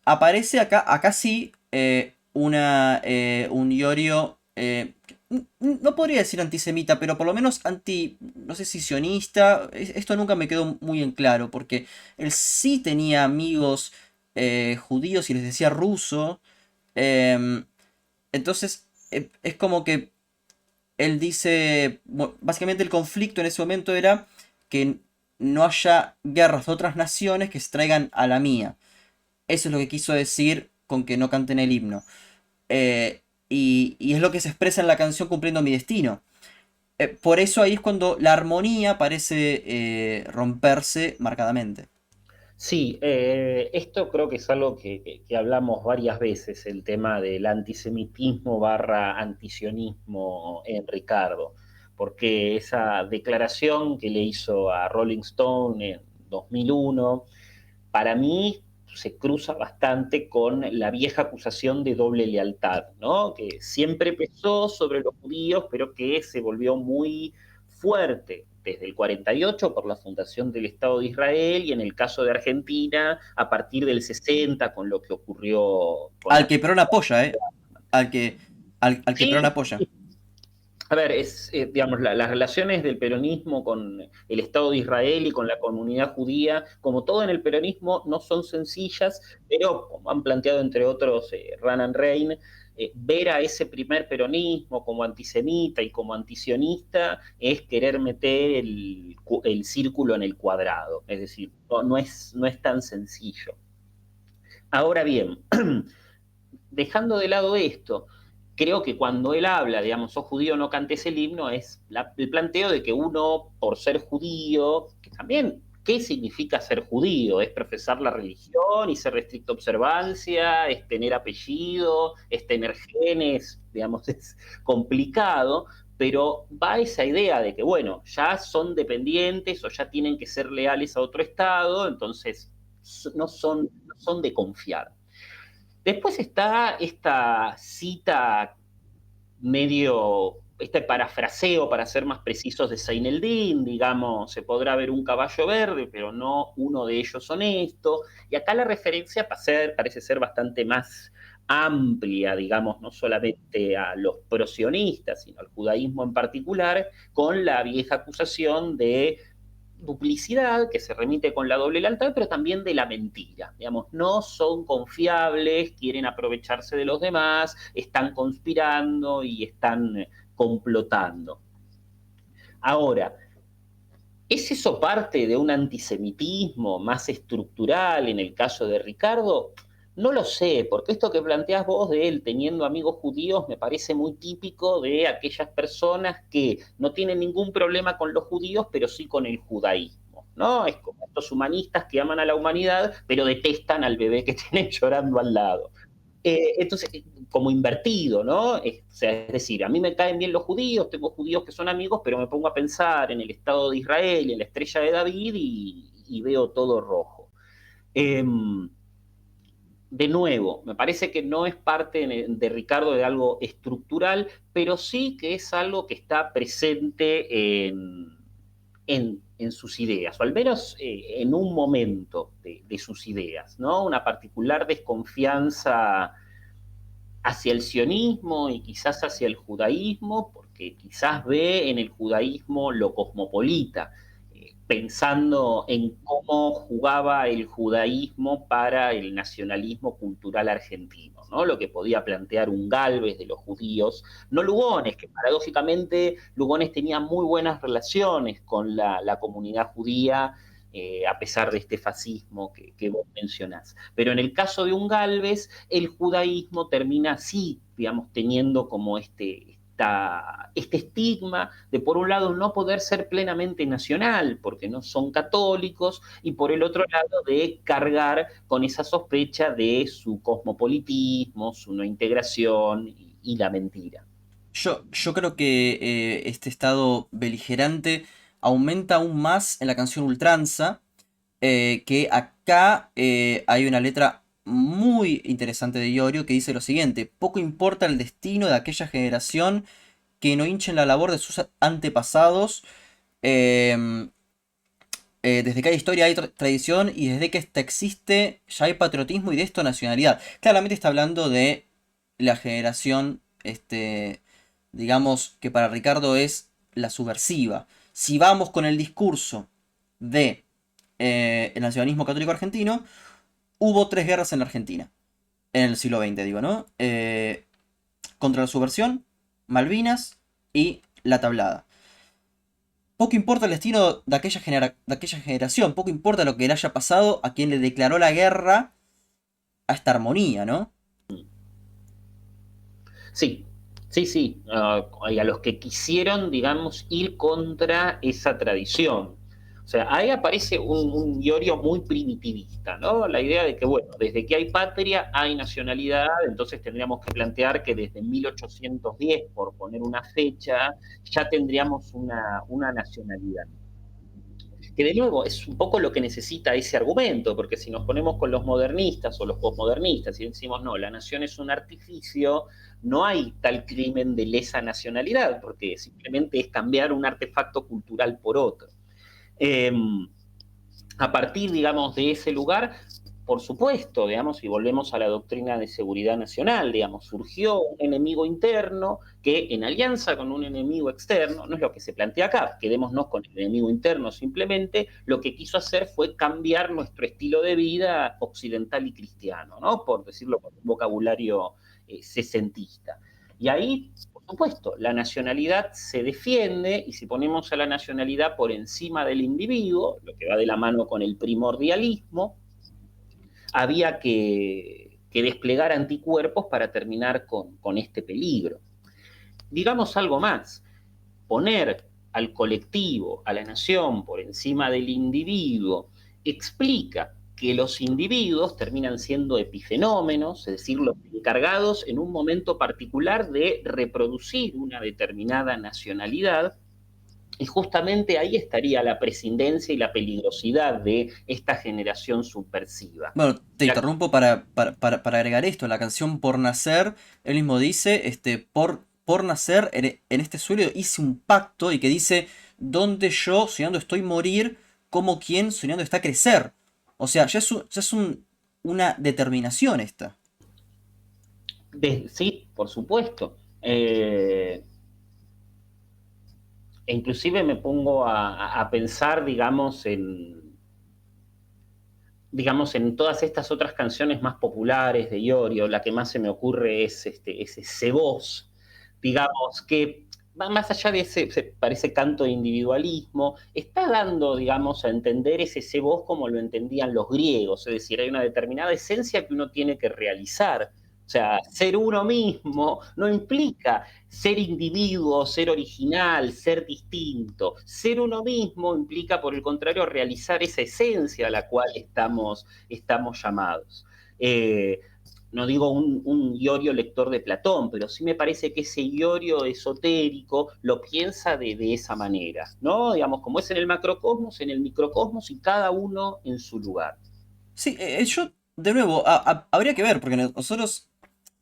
Aparece acá sí, un Iorio, no podría decir antisemita, pero por lo menos no sé si sionista. Esto nunca me quedó muy en claro, porque él sí tenía amigos judíos y les decía ruso. em, entonces, es como que él dice, básicamente el conflicto en ese momento era que no haya guerras de otras naciones que se traigan a la mía. Eso es lo que quiso decir con que no canten el himno. Y es lo que se expresa en la canción Cumpliendo mi destino. Por eso ahí es cuando la armonía parece romperse marcadamente. Sí, esto creo que es algo que hablamos varias veces, el tema del antisemitismo barra antisionismo en Ricardo, porque esa declaración que le hizo a Rolling Stone en 2001, para mí se cruza bastante con la vieja acusación de doble lealtad, ¿no? Que siempre pesó sobre los judíos, pero que se volvió muy fuerte desde el 48 por la fundación del Estado de Israel y en el caso de Argentina a partir del 60 con lo que ocurrió con Al la... que Perón apoya, ¿eh? Al que, al que Perón Sí, apoya. a ver, digamos, las relaciones del peronismo con el Estado de Israel y con la comunidad judía, como todo en el peronismo, no son sencillas, pero como han planteado entre otros Ranan Rein, ver a ese primer peronismo como antisemita y como antisionista es querer meter el círculo en el cuadrado, es decir, no es tan sencillo. Ahora bien, dejando de lado esto, creo que cuando él habla, digamos, sos judío, no cantes el himno, es el planteo de que uno, por ser judío, que también, ¿qué significa ser judío? Es profesar la religión y ser restricto a observancia, es tener apellido, es tener genes, digamos, es complicado, pero va esa idea de que, bueno, ya son dependientes o ya tienen que ser leales a otro Estado, entonces no son de confiar. Después está esta cita medio, este parafraseo, para ser más precisos, de Seineldin, digamos, se podrá ver un caballo verde, pero no uno de ellos honesto. Y acá la referencia parece ser bastante más amplia, digamos, no solamente a los prosionistas, sino al judaísmo en particular, con la vieja acusación de duplicidad, que se remite con la doble lealtad, pero también de la mentira. Digamos, no son confiables, quieren aprovecharse de los demás, están conspirando y están complotando. Ahora, ¿es eso parte de un antisemitismo más estructural en el caso de Ricardo? No lo sé, porque esto que planteás vos de él teniendo amigos judíos me parece muy típico de aquellas personas que no tienen ningún problema con los judíos, pero sí con el judaísmo, ¿no? Es como estos humanistas que aman a la humanidad, pero detestan al bebé que tienen llorando al lado. Entonces, como invertido, ¿no? O sea, es decir, a mí me caen bien los judíos, tengo judíos que son amigos, pero me pongo a pensar en el Estado de Israel, en la estrella de David y veo todo rojo. Eh, de nuevo, me parece que no es parte de Ricardo de algo estructural, pero sí que es algo que está presente en sus ideas, o al menos en un momento de sus ideas, ¿no? Una particular desconfianza hacia el sionismo y quizás hacia el judaísmo, porque quizás ve en el judaísmo lo cosmopolita, pensando en cómo jugaba el judaísmo para el nacionalismo cultural argentino, ¿no? Lo que podía plantear un Gálvez de los judíos, no Lugones, que paradójicamente Lugones tenía muy buenas relaciones con la comunidad judía, a pesar de este fascismo que vos mencionás. Pero en el caso de un Gálvez, el judaísmo termina así, digamos, teniendo como este estigma de, por un lado, no poder ser plenamente nacional porque no son católicos, y por el otro lado, de cargar con esa sospecha de su cosmopolitismo, su no integración y la mentira. Yo creo que este estado beligerante aumenta aún más en la canción Ultranza, que acá hay una letra muy interesante de Iorio que dice lo siguiente: poco importa el destino de aquella generación que no hinchen la labor de sus antepasados, em, desde que hay historia hay tradición y desde que esta existe ya hay patriotismo y de esto nacionalidad. Claramente está hablando de la generación, digamos que para Ricardo es la subversiva. Si vamos con el discurso de el nacionalismo católico argentino, hubo tres guerras en la Argentina, en el siglo XX, digo, ¿no? Contra la subversión, Malvinas y la tablada. Poco importa el destino de aquella generación, poco importa lo que le haya pasado a quien le declaró la guerra a esta armonía, ¿no? Sí, sí, sí, y a los que quisieron, digamos, ir contra esa tradición. O sea, ahí aparece un Iorio muy primitivista, ¿no? La idea de que, bueno, desde que hay patria hay nacionalidad, entonces tendríamos que plantear que desde 1810, por poner una fecha, ya tendríamos una nacionalidad. Que de nuevo es un poco lo que necesita ese argumento, porque si nos ponemos con los modernistas o los posmodernistas y decimos, no, la nación es un artificio, no hay tal crimen de lesa nacionalidad, porque simplemente es cambiar un artefacto cultural por otro. Eh, a partir, digamos, de ese lugar, por supuesto, digamos, si volvemos a la doctrina de seguridad nacional, digamos, surgió un enemigo interno que en alianza con un enemigo externo, no es lo que se plantea acá, quedémonos con el enemigo interno simplemente, lo que quiso hacer fue cambiar nuestro estilo de vida occidental y cristiano, ¿no? Por decirlo con un vocabulario sesentista. Y ahí, por supuesto, la nacionalidad se defiende, y si ponemos a la nacionalidad por encima del individuo, lo que va de la mano con el primordialismo, había que desplegar anticuerpos para terminar con este peligro. Digamos algo más, poner al colectivo, a la nación, por encima del individuo, explica que los individuos terminan siendo epifenómenos, es decir, los encargados en un momento particular de reproducir una determinada nacionalidad, y justamente ahí estaría la prescindencia y la peligrosidad de esta generación subversiva. Bueno, te La, interrumpo para agregar esto. En la canción Por Nacer, él mismo dice, por nacer en este suelo hice un pacto y que dice, donde yo soñando estoy morir, como quien soñando está crecer. O sea, ya es una determinación esta. sí, por supuesto. E inclusive me pongo a pensar, digamos, en todas estas otras canciones más populares de Iorio. La que más se me ocurre es ese voz, digamos, que va más allá de parece canto de individualismo, está dando, digamos, a entender ese voz como lo entendían los griegos, es decir, hay una determinada esencia que uno tiene que realizar. O sea, ser uno mismo no implica ser individuo, ser original, ser distinto. Ser uno mismo implica, por el contrario, realizar esa esencia a la cual estamos llamados. No digo un Iorio lector de Platón, pero sí me parece que ese Iorio esotérico lo piensa de esa manera, ¿no? Digamos, como es en el macrocosmos, en el microcosmos, y cada uno en su lugar. Sí, yo, de nuevo, habría que ver, porque nosotros,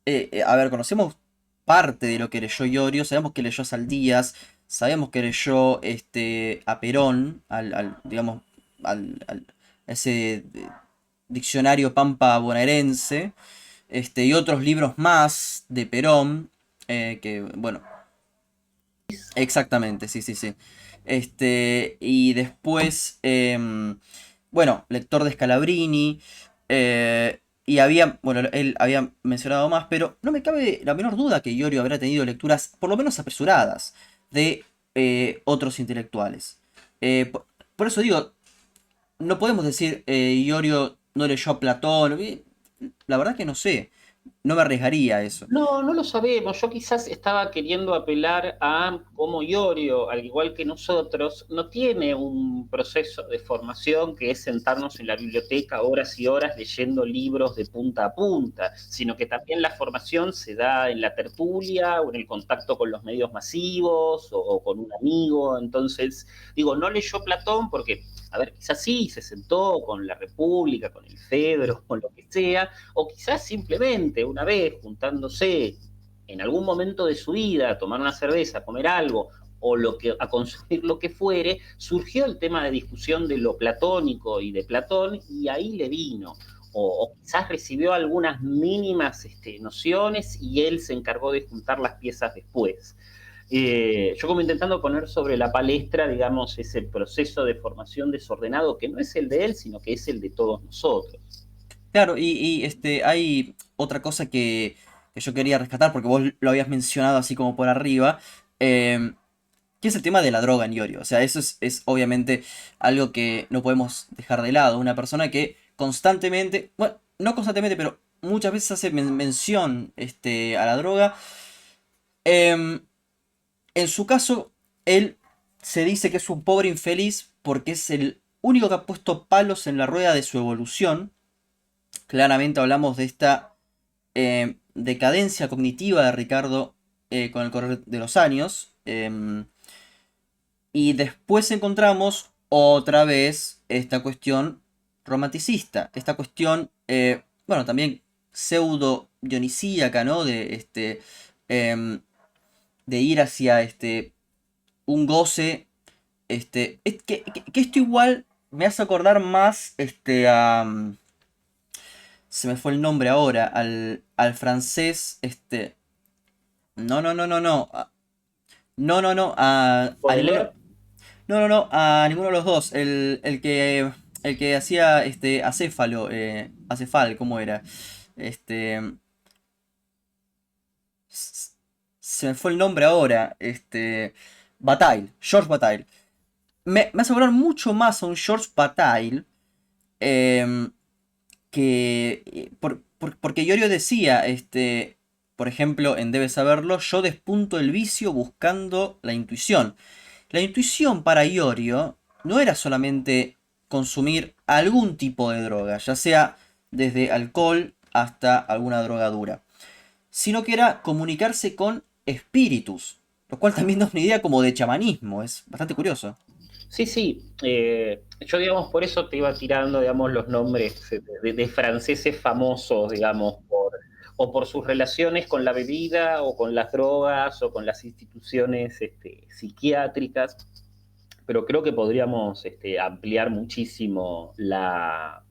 a ver, conocemos parte de lo que leyó Iorio, sabemos que leyó a Saldías, sabemos que leyó a Perón, digamos, ese diccionario pampa bonaerense, y otros libros más de Perón, que, bueno, exactamente, sí, sí, sí. Y después, bueno, lector de Scalabrini, y había, bueno, él había mencionado más, pero no me cabe la menor duda que Iorio habrá tenido lecturas, por lo menos apresuradas, de otros intelectuales. Por eso digo, no podemos decir Iorio no leyó a Platón, la verdad que no sé. no me arriesgaría a eso. No, no lo sabemos. Yo quizás estaba queriendo apelar a cómo Iorio, al igual que nosotros, no tiene un proceso de formación que es sentarnos en la biblioteca horas y horas leyendo libros de punta a punta, sino que también la formación se da en la tertulia o en el contacto con los medios masivos o con un amigo. Entonces, digo, no leyó Platón porque, a ver, quizás sí, se sentó con la República, con el Fedro, con lo que sea, o quizás simplemente una vez juntándose en algún momento de su vida a tomar una cerveza, a comer algo, o a consumir lo que fuere, surgió el tema de discusión de lo platónico y de Platón, y ahí le vino. O quizás recibió algunas mínimas nociones y él se encargó de juntar las piezas después. Yo como intentando poner sobre la palestra, digamos, ese proceso de formación desordenado que no es el de él, sino que es el de todos nosotros. Claro, hay otra cosa que yo quería rescatar, porque vos lo habías mencionado así como por arriba, eh, que es el tema de la droga en Iorio. O sea, eso es obviamente algo que no podemos dejar de lado. Una persona que constantemente, bueno, no constantemente, pero muchas veces hace mención a la droga. Em, en su caso, él se dice que es un pobre infeliz porque es el único que ha puesto palos en la rueda de su evolución. Claramente hablamos de esta decadencia cognitiva de Ricardo con el correr de los años. Y después encontramos otra vez esta cuestión romanticista, esta cuestión, bueno, también pseudo dionisíaca, ¿no? Em, de ir hacia un goce, que esto igual me hace acordar más, se me fue el nombre ahora, al francés, no, no, no, no, no, no, no, no, a ninguno, Baudelaire. no, no, no, a ninguno de los dos. El que hacía acéfalo, acefal, ¿cómo era? Este. Se me fue el nombre ahora. Bataille, Georges Bataille. Me hace acordar mucho más a un Georges Bataille. em, porque Iorio decía, por ejemplo, en Debes saberlo, yo despunto el vicio buscando la intuición. La intuición para Iorio no era solamente consumir algún tipo de droga, ya sea desde alcohol hasta alguna droga dura, sino que era comunicarse con espíritus, lo cual también da una idea como de chamanismo, es bastante curioso. Sí, sí. Yo, digamos, por eso te iba tirando, digamos, los nombres de franceses famosos, digamos, o por sus relaciones con la bebida, o con las drogas, o con las instituciones psiquiátricas. Pero creo que podríamos ampliar muchísimo la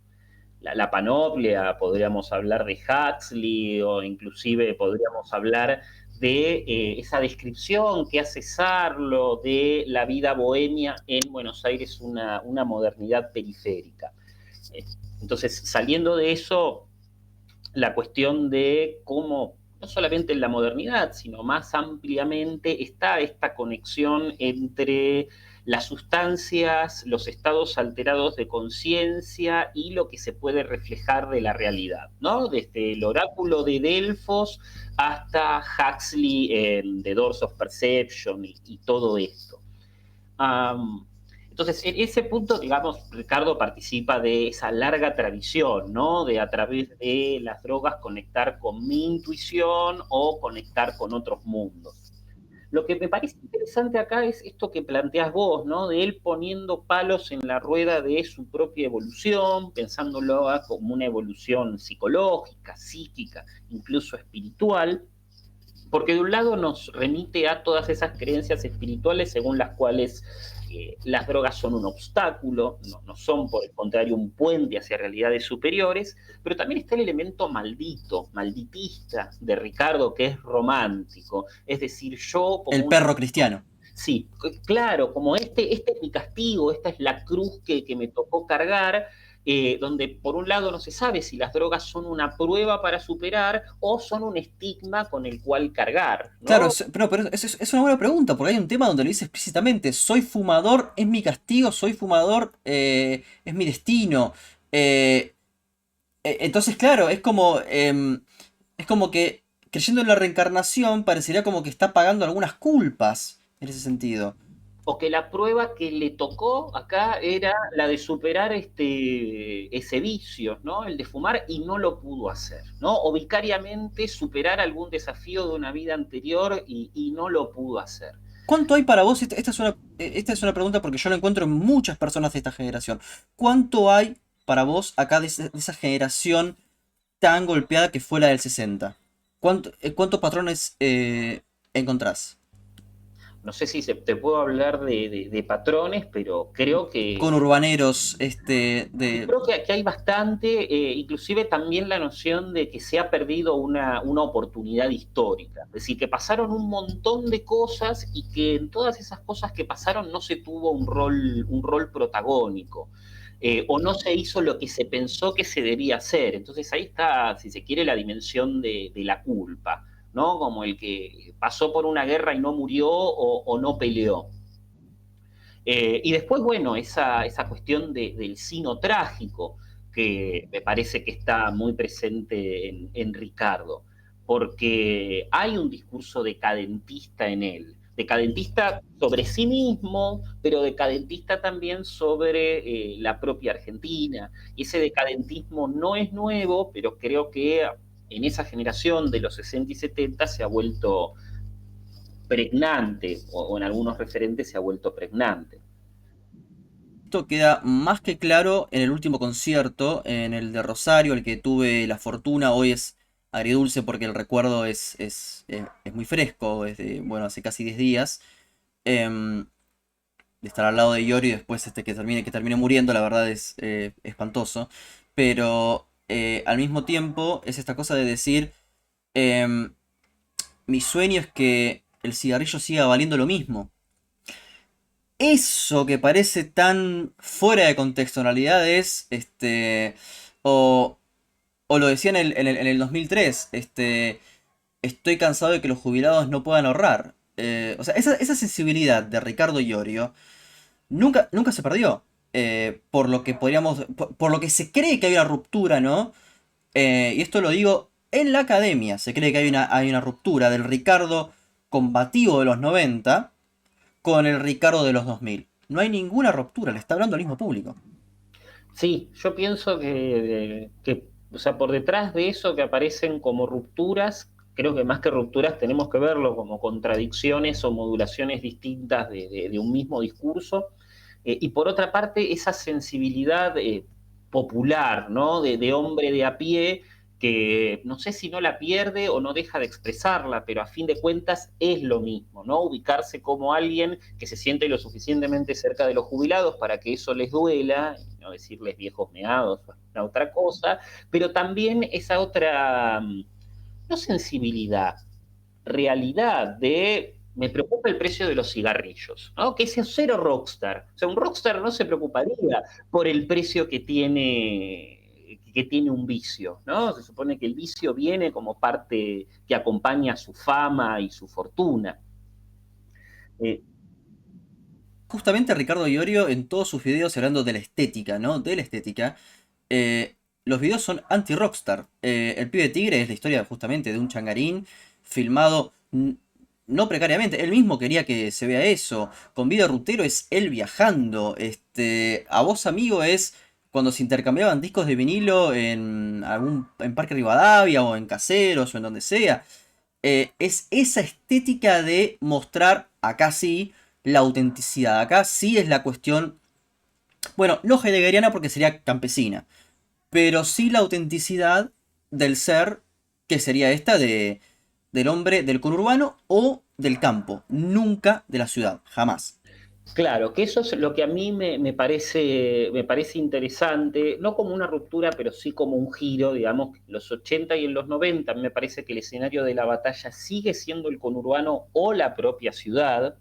panoplia, podríamos hablar de Huxley o inclusive podríamos hablar de esa descripción que hace Sarlo de la vida bohemia en Buenos Aires, una modernidad periférica. Eh, Entonces, saliendo de eso, la cuestión de cómo, no solamente en la modernidad, sino más ampliamente, está esta conexión entre las sustancias, los estados alterados de conciencia y lo que se puede reflejar de la realidad, ¿no? Desde el oráculo de Delfos hasta Huxley en The Doors of Perception y todo esto. Um, entonces, en ese punto, digamos, Ricardo participa de esa larga tradición, ¿no? De a través de las drogas conectar con mi intuición o conectar con otros mundos. Lo que me parece interesante acá es esto que planteas vos, ¿no? De él poniendo palos en la rueda de su propia evolución, pensándolo como una evolución psicológica, psíquica, incluso espiritual, porque de un lado nos remite a todas esas creencias espirituales según las cuales las drogas son un obstáculo, no son por el contrario un puente hacia realidades superiores, pero también está el elemento maldito, malditista de Ricardo, que es romántico, es decir, yo como El un... perro cristiano. Sí, claro, como este es mi castigo, esta es la cruz que me tocó cargar, donde por un lado no se sabe si las drogas son una prueba para superar o son un estigma con el cual cargar, Claro, ¿no? pero es una buena pregunta, porque hay un tema donde lo dice explícitamente, soy fumador, es mi castigo, soy fumador, es mi destino. Entonces, claro, es como... Es como que, creyendo en la reencarnación, parecería como que está pagando algunas culpas en ese sentido. O que la prueba que le tocó acá era la de superar ese vicio, ¿no? El de fumar y no lo pudo hacer, ¿no? O vicariamente superar algún desafío de una vida anterior y no lo pudo hacer. ¿Cuánto hay para vos? Esta es una pregunta porque yo lo encuentro en muchas personas de esta generación. ¿Cuánto hay para vos acá de esa generación tan golpeada que fue la del 60? ¿Cuántos patrones encontrás? No sé si te puedo hablar de patrones, pero creo Con que urbaneros, creo que aquí hay bastante, inclusive también la noción de que se ha perdido una oportunidad histórica. Es decir, que pasaron un montón de cosas y que en todas esas cosas que pasaron no se tuvo un rol protagónico. O no se hizo lo que se pensó que se debía hacer. Entonces ahí está, si se quiere, la dimensión de la culpa, ¿no? Como el que pasó por una guerra y no murió o no peleó. Y después, bueno, esa cuestión del sino trágico, que me parece que está muy presente en Ricardo, porque hay un discurso decadentista en él, decadentista sobre sí mismo, pero decadentista también sobre la propia Argentina. Y ese decadentismo no es nuevo, pero creo que en esa generación de los 60 y 70 se ha vuelto pregnante, o en algunos referentes se ha vuelto pregnante. Esto queda más que claro en el último concierto, en el de Rosario, el que tuve la fortuna. Hoy es agridulce porque el recuerdo es muy fresco, es de, bueno, hace casi 10 días. Em, de estar al lado de Yori y después que termine muriendo, la verdad es espantoso. Pero al mismo tiempo es esta cosa de decir, em, mi sueño es que el cigarrillo siga valiendo lo mismo. Eso que parece tan fuera de contexto en realidad es, o, o lo decía en el 2003, estoy cansado de que los jubilados no puedan ahorrar. O sea, esa sensibilidad de Ricardo Iorio nunca se perdió. Por lo que por lo que se cree que hay una ruptura, ¿no? Y esto lo digo en la academia, se cree que hay una ruptura del Ricardo combativo de los 90 con el Ricardo de los 2000. No hay ninguna ruptura, le está hablando al mismo público. Sí, yo pienso o sea, por detrás de eso que aparecen como rupturas, creo que más que rupturas tenemos que verlo como contradicciones o modulaciones distintas de un mismo discurso. Y por otra parte, esa sensibilidad popular, ¿no? De hombre de a pie que no sé si no la pierde o no deja de expresarla, pero a fin de cuentas es lo mismo, ¿no? Ubicarse como alguien que se siente lo suficientemente cerca de los jubilados para que eso les duela, no decirles viejos meados o alguna otra cosa, pero también esa otra, no sensibilidad, realidad de me preocupa el precio de los cigarrillos, ¿no? Que es cero rockstar. O sea, un rockstar no se preocuparía por el precio que tiene un vicio, ¿no? Se supone que el vicio viene como parte que acompaña su fama y su fortuna. Eh, Justamente Ricardo Iorio en todos sus videos hablando de la estética, ¿no? De la estética. Los videos son anti-rockstar. El pibe tigre es la historia justamente de un changarín filmado no precariamente. Él mismo quería que se vea eso. Con Vida Rutero es él viajando. A vos amigo es cuando se intercambiaban discos de vinilo en Parque Rivadavia o en Caseros o en donde sea. Es esa estética de mostrar acá sí la autenticidad. Acá sí es la cuestión, bueno, no heideggeriana porque sería campesina, pero sí la autenticidad del ser, que sería del hombre del conurbano o del campo, nunca de la ciudad, jamás. Claro, que eso es lo que a mí me parece interesante, no como una ruptura, pero sí como un giro, digamos, en los 80 y en los 90 me parece que el escenario de la batalla sigue siendo el conurbano o la propia ciudad,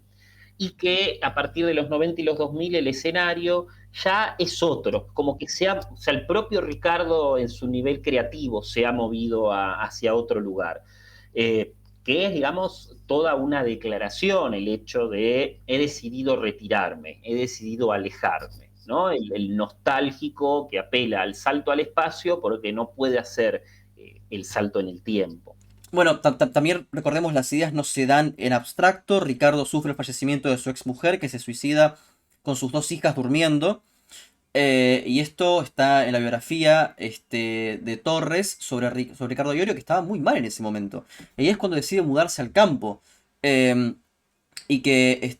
y que a partir de los 90 y los 2000 el escenario ya es otro, como que o sea, el propio Ricardo en su nivel creativo se ha movido hacia otro lugar. Que es, digamos, toda una declaración el hecho de he decidido retirarme, he decidido alejarme, ¿no? El nostálgico que apela al salto al espacio porque no puede hacer el salto en el tiempo. Bueno, también recordemos, las ideas no se dan en abstracto. Ricardo sufre el fallecimiento de su exmujer, que se suicida con sus dos hijas durmiendo. Y esto está en la biografía de Torres sobre Ricardo Iorio, que estaba muy mal en ese momento. Y es cuando decide mudarse al campo. Eh, y que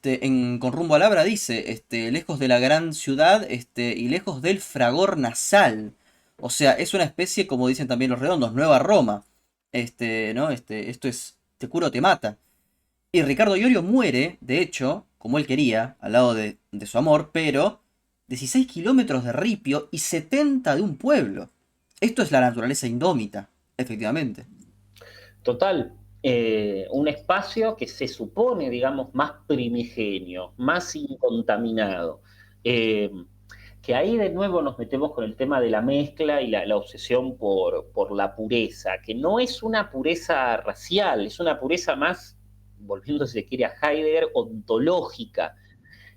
con rumbo a Labra dice, lejos de la gran ciudad, y lejos del fragor nasal. O sea, es una especie, como dicen también los redondos, Nueva Roma. ¿No? Esto es, te curo o te mata. Y Ricardo Iorio muere, de hecho, como él quería, al lado de su amor, pero 16 kilómetros de ripio y 70 de un pueblo. Esto es la naturaleza indómita, efectivamente. Total, un espacio que se supone, digamos, más primigenio, más incontaminado. Eh, que ahí de nuevo nos metemos con el tema de la mezcla y la obsesión por la pureza, que no es una pureza racial, es una pureza más, volviendo si se quiere a Heidegger, ontológica,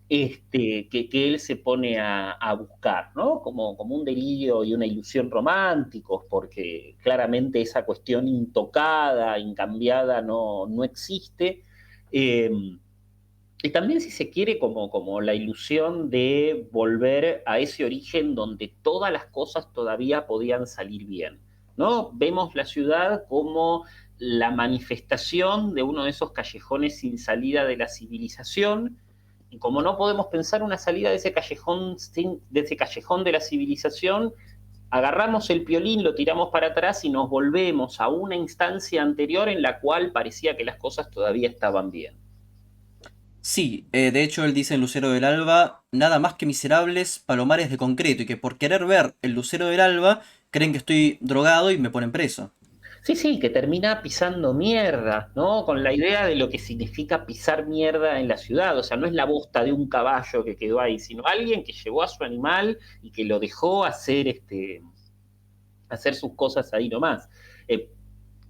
que él se pone a buscar, ¿no? Como un delirio y una ilusión románticos, porque claramente esa cuestión intocada, incambiada, no existe. Eh, y también, si se quiere, como la ilusión de volver a ese origen donde todas las cosas todavía podían salir bien, ¿no? Vemos la ciudad como la manifestación de uno de esos callejones sin salida de la civilización, y como no podemos pensar una salida de ese callejón de la civilización, agarramos el piolín, lo tiramos para atrás y nos volvemos a una instancia anterior en la cual parecía que las cosas todavía estaban bien. Sí, de hecho él dice en Lucero del Alba, nada más que miserables palomares de concreto, y que por querer ver el Lucero del Alba creen que estoy drogado y me ponen preso. Sí, sí, que termina pisando mierda, ¿no? Con la idea de lo que significa pisar mierda en la ciudad. O sea, no es la bosta de un caballo que quedó ahí, sino alguien que llevó a su animal y que lo dejó hacer sus cosas ahí nomás. Eh,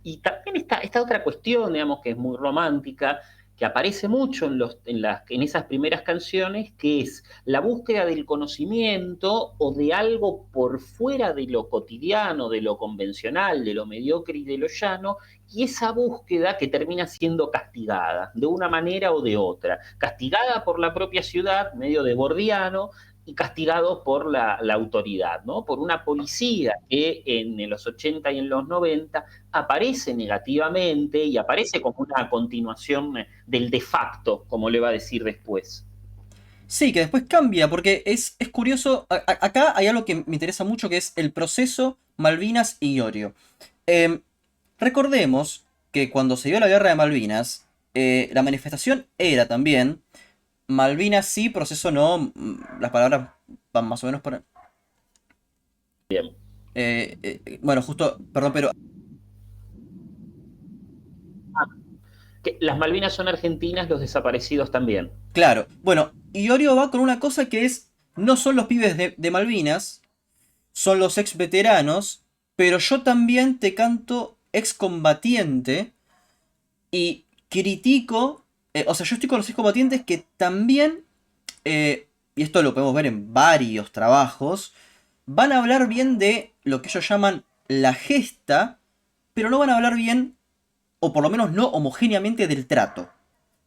y también esta otra cuestión, digamos, que es muy romántica, que aparece mucho en esas primeras canciones, que es la búsqueda del conocimiento o de algo por fuera de lo cotidiano, de lo convencional, de lo mediocre y de lo llano, y esa búsqueda que termina siendo castigada, de una manera o de otra. Castigada por la propia ciudad, medio de bordiano, y castigado por la autoridad, ¿no? Por una policía que en los 80 y en los 90 aparece negativamente y aparece como una continuación del de facto, como le va a decir después. Sí, que después cambia, porque es curioso, acá hay algo que me interesa mucho, que es el proceso Malvinas y Iorio. Em, Recordemos que cuando se dio la guerra de Malvinas, la manifestación era también Malvinas sí, proceso no. Las palabras van más o menos por... Bien. Bueno, justo, perdón, pero Que las Malvinas son argentinas, los desaparecidos también. claro. Bueno, Iorio va con una cosa que es, no son los pibes de Malvinas, son los ex veteranos, pero yo también te canto excombatiente y critico, o sea, yo estoy con los excombatientes que también, y esto lo podemos ver en varios trabajos, van a hablar bien de lo que ellos llaman la gesta, pero no van a hablar bien, o por lo menos no homogéneamente, del trato,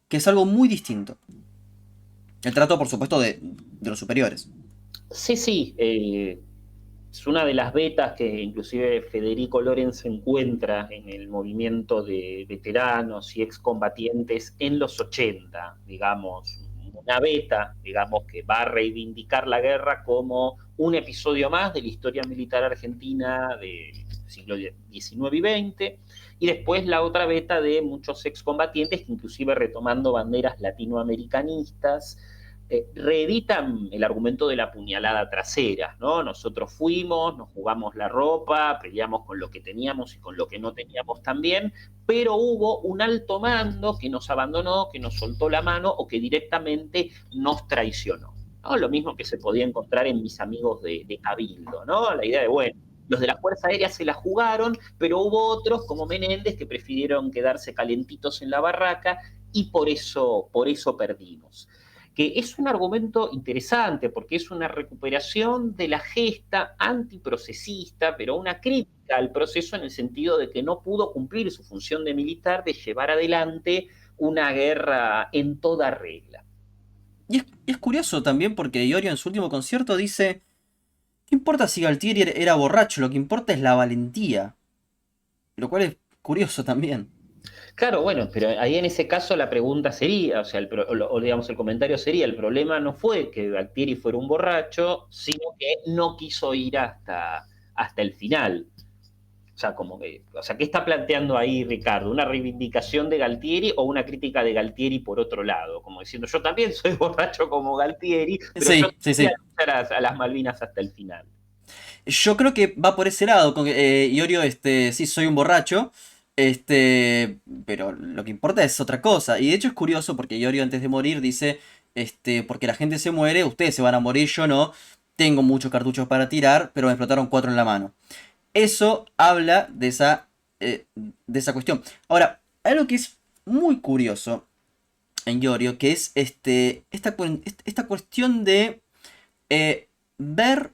que es algo muy distinto. El trato, por supuesto, de los superiores. Sí, sí, es una de las vetas que inclusive Federico Lorenz encuentra en el movimiento de veteranos y excombatientes en los 80, digamos, una beta, digamos, que va a reivindicar la guerra como un episodio más de la historia militar argentina del siglo XIX y XX, y después la otra beta de muchos excombatientes que inclusive retomando banderas latinoamericanistas, reeditan el argumento de la puñalada trasera, ¿no? Nosotros fuimos, nos jugamos la ropa, peleamos con lo que teníamos y con lo que no teníamos también, pero hubo un alto mando que nos abandonó, que nos soltó la mano o que directamente nos traicionó, ¿no? Lo mismo que se podía encontrar en mis amigos de Cabildo, ¿no? La idea de, bueno, los de la Fuerza Aérea se la jugaron, pero hubo otros como Menéndez que prefirieron quedarse calentitos en la barraca y por eso perdimos, que es un argumento interesante porque es una recuperación de la gesta antiprocesista, pero una crítica crítica al proceso en el sentido de que no pudo cumplir su función de militar de llevar adelante una guerra en toda regla. Y es curioso también porque Iorio en su último concierto dice, ¿qué importa si Galtieri era borracho? Lo que importa es la valentía. Lo cual es curioso también. Claro, bueno, pero ahí en ese caso la pregunta sería, o sea, o digamos el comentario sería, el problema no fue que Galtieri fuera un borracho, sino que no quiso ir hasta el final. O sea, o sea, ¿qué está planteando ahí Ricardo? ¿Una reivindicación de Galtieri o una crítica de Galtieri por otro lado? Como diciendo, yo también soy borracho como Galtieri, pero yo Sí, sí, voy a sí. luchar a las Malvinas hasta el final. Yo creo que va por ese lado. Iorio, sí, soy un borracho. Pero lo que importa es otra cosa. Y de hecho es curioso porque Iorio antes de morir dice, porque la gente se muere, ustedes se van a morir, yo no. Tengo muchos cartuchos para tirar, pero me explotaron 4 en la mano. Eso habla de esa cuestión. Ahora, algo que es muy curioso en Iorio, que es esta cuestión de ver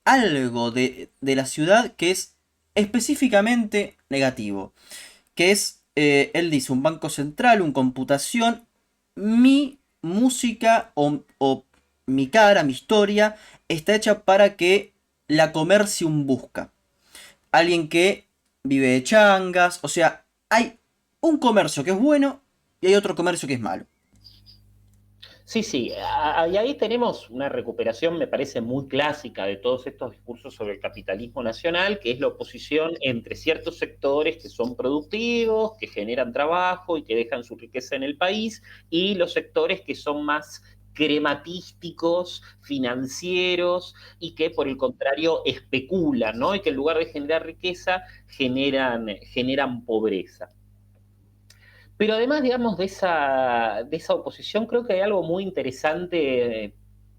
algo de la ciudad que es específicamente negativo. Que es, él dice, un banco central, un computación, mi música o mi cara, mi historia, está hecha para que la Comercium busca. Alguien que vive de changas, o sea, hay un comercio que es bueno y hay otro comercio que es malo. Sí, sí, y ahí tenemos una recuperación, me parece, muy clásica de todos estos discursos sobre el capitalismo nacional, que es la oposición entre ciertos sectores que son productivos, que generan trabajo y que dejan su riqueza en el país, y los sectores que son más crematísticos, financieros, y que por el contrario especulan, ¿no? Y que en lugar de generar riqueza, generan pobreza. Pero además, digamos, de esa oposición, creo que hay algo muy interesante,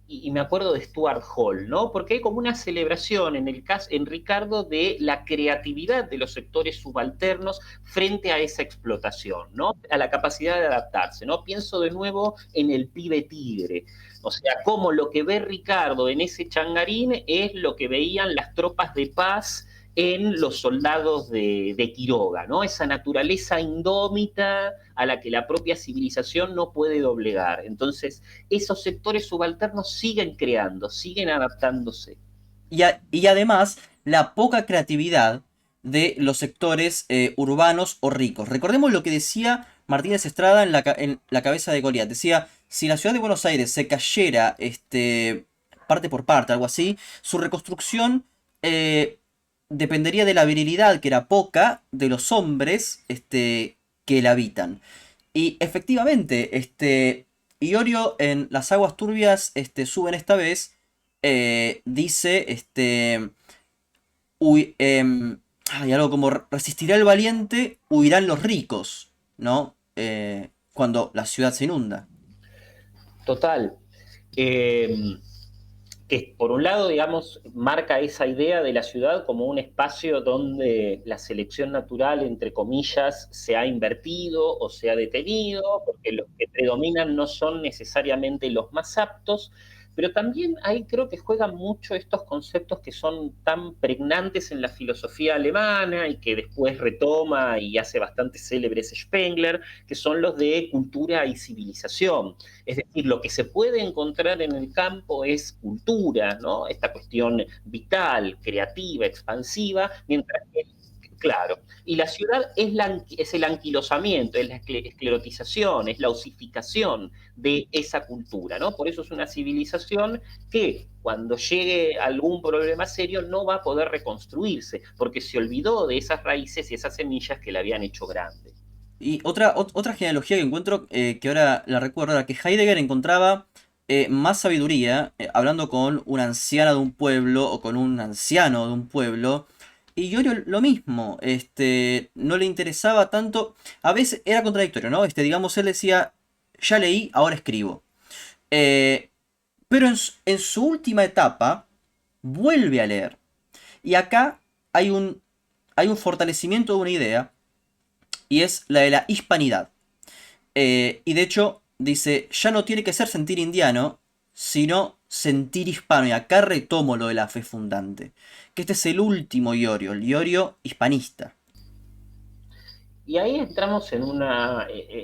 y me acuerdo de Stuart Hall, ¿no? Porque hay como una celebración en el caso, en Ricardo, de la creatividad de los sectores subalternos frente a esa explotación, ¿no? A la capacidad de adaptarse, ¿no? Pienso de nuevo en el pibe tigre. O sea, como lo que ve Ricardo en ese changarín es lo que veían las tropas de paz en los soldados de Quiroga, ¿no? Esa naturaleza indómita a la que la propia civilización no puede doblegar. Entonces, esos sectores subalternos siguen creando, siguen adaptándose. Y además, la poca creatividad de los sectores urbanos o ricos. Recordemos lo que decía Martínez Estrada en la cabeza de Goliat. Decía, si la ciudad de Buenos Aires se cayera parte por parte, algo así, su reconstrucción dependería de la virilidad, que era poca, de los hombres que la habitan. Y efectivamente, Iorio en las aguas turbias suben esta vez, dice, hay algo como resistirá el valiente, huirán los ricos, ¿no? Cuando la ciudad se inunda. Total. Eh, que por un lado, digamos, marca esa idea de la ciudad como un espacio donde la selección natural, entre comillas, se ha invertido o se ha detenido, porque los que predominan no son necesariamente los más aptos, pero también ahí creo que juegan mucho estos conceptos que son tan pregnantes en la filosofía alemana y que después retoma y hace bastante célebres Spengler, que son los de cultura y civilización. Es decir, lo que se puede encontrar en el campo es cultura, ¿no? Esta cuestión vital, creativa, expansiva, mientras que, claro, y la ciudad es el anquilosamiento, es la esclerotización, es la osificación de esa cultura, ¿no? Por eso es una civilización que cuando llegue algún problema serio no va a poder reconstruirse, porque se olvidó de esas raíces y esas semillas que la habían hecho grande. Y otra genealogía que encuentro, que ahora la recuerdo, era que Heidegger encontraba más sabiduría hablando con una anciana de un pueblo o con un anciano de un pueblo. Y Iorio lo mismo, no le interesaba tanto, a veces era contradictorio, ¿no? Digamos, él decía, ya leí, ahora escribo. Eh, pero en su última etapa, vuelve a leer. Y acá hay un fortalecimiento de una idea, y es la de la hispanidad. Y de hecho, dice, ya no tiene que ser sentir indiano, sino sentir hispano, y acá retomo lo de la fe fundante, que este es el último Iorio, el Iorio hispanista. Y ahí entramos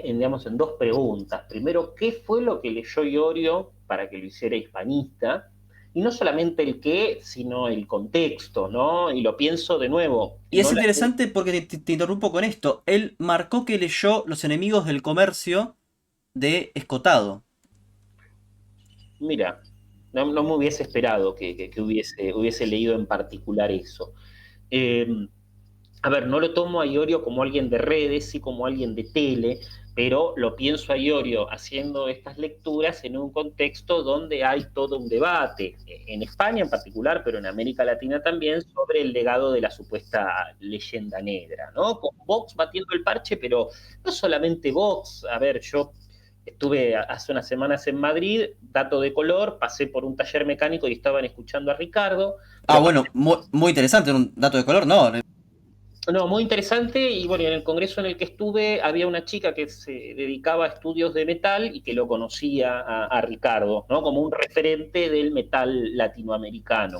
digamos, en dos preguntas. Primero, ¿qué fue lo que leyó Iorio para que lo hiciera hispanista? Y no solamente el qué, sino el contexto, ¿no? Y lo pienso de nuevo, Y es no la... interesante porque te interrumpo con esto. Él marcó que leyó Los enemigos del comercio de Escotado. Mira, no me hubiese esperado que hubiese leído en particular eso. Eh, a ver, no lo tomo a Iorio como alguien de redes, sí como alguien de tele, pero lo pienso a Iorio haciendo estas lecturas en un contexto donde hay todo un debate, en España en particular, pero en América Latina también, sobre el legado de la supuesta leyenda negra, ¿no? Con Vox batiendo el parche, pero no solamente Vox. A ver, yo estuve hace unas semanas en Madrid, dato de color, pasé por un taller mecánico y estaban escuchando a Ricardo, Ah, pero bueno, muy interesante, un dato de color, no. no, muy interesante. Y bueno, en el congreso en el que estuve había una chica que se dedicaba a estudios de metal y que lo conocía a Ricardo, ¿no? Como un referente del metal latinoamericano.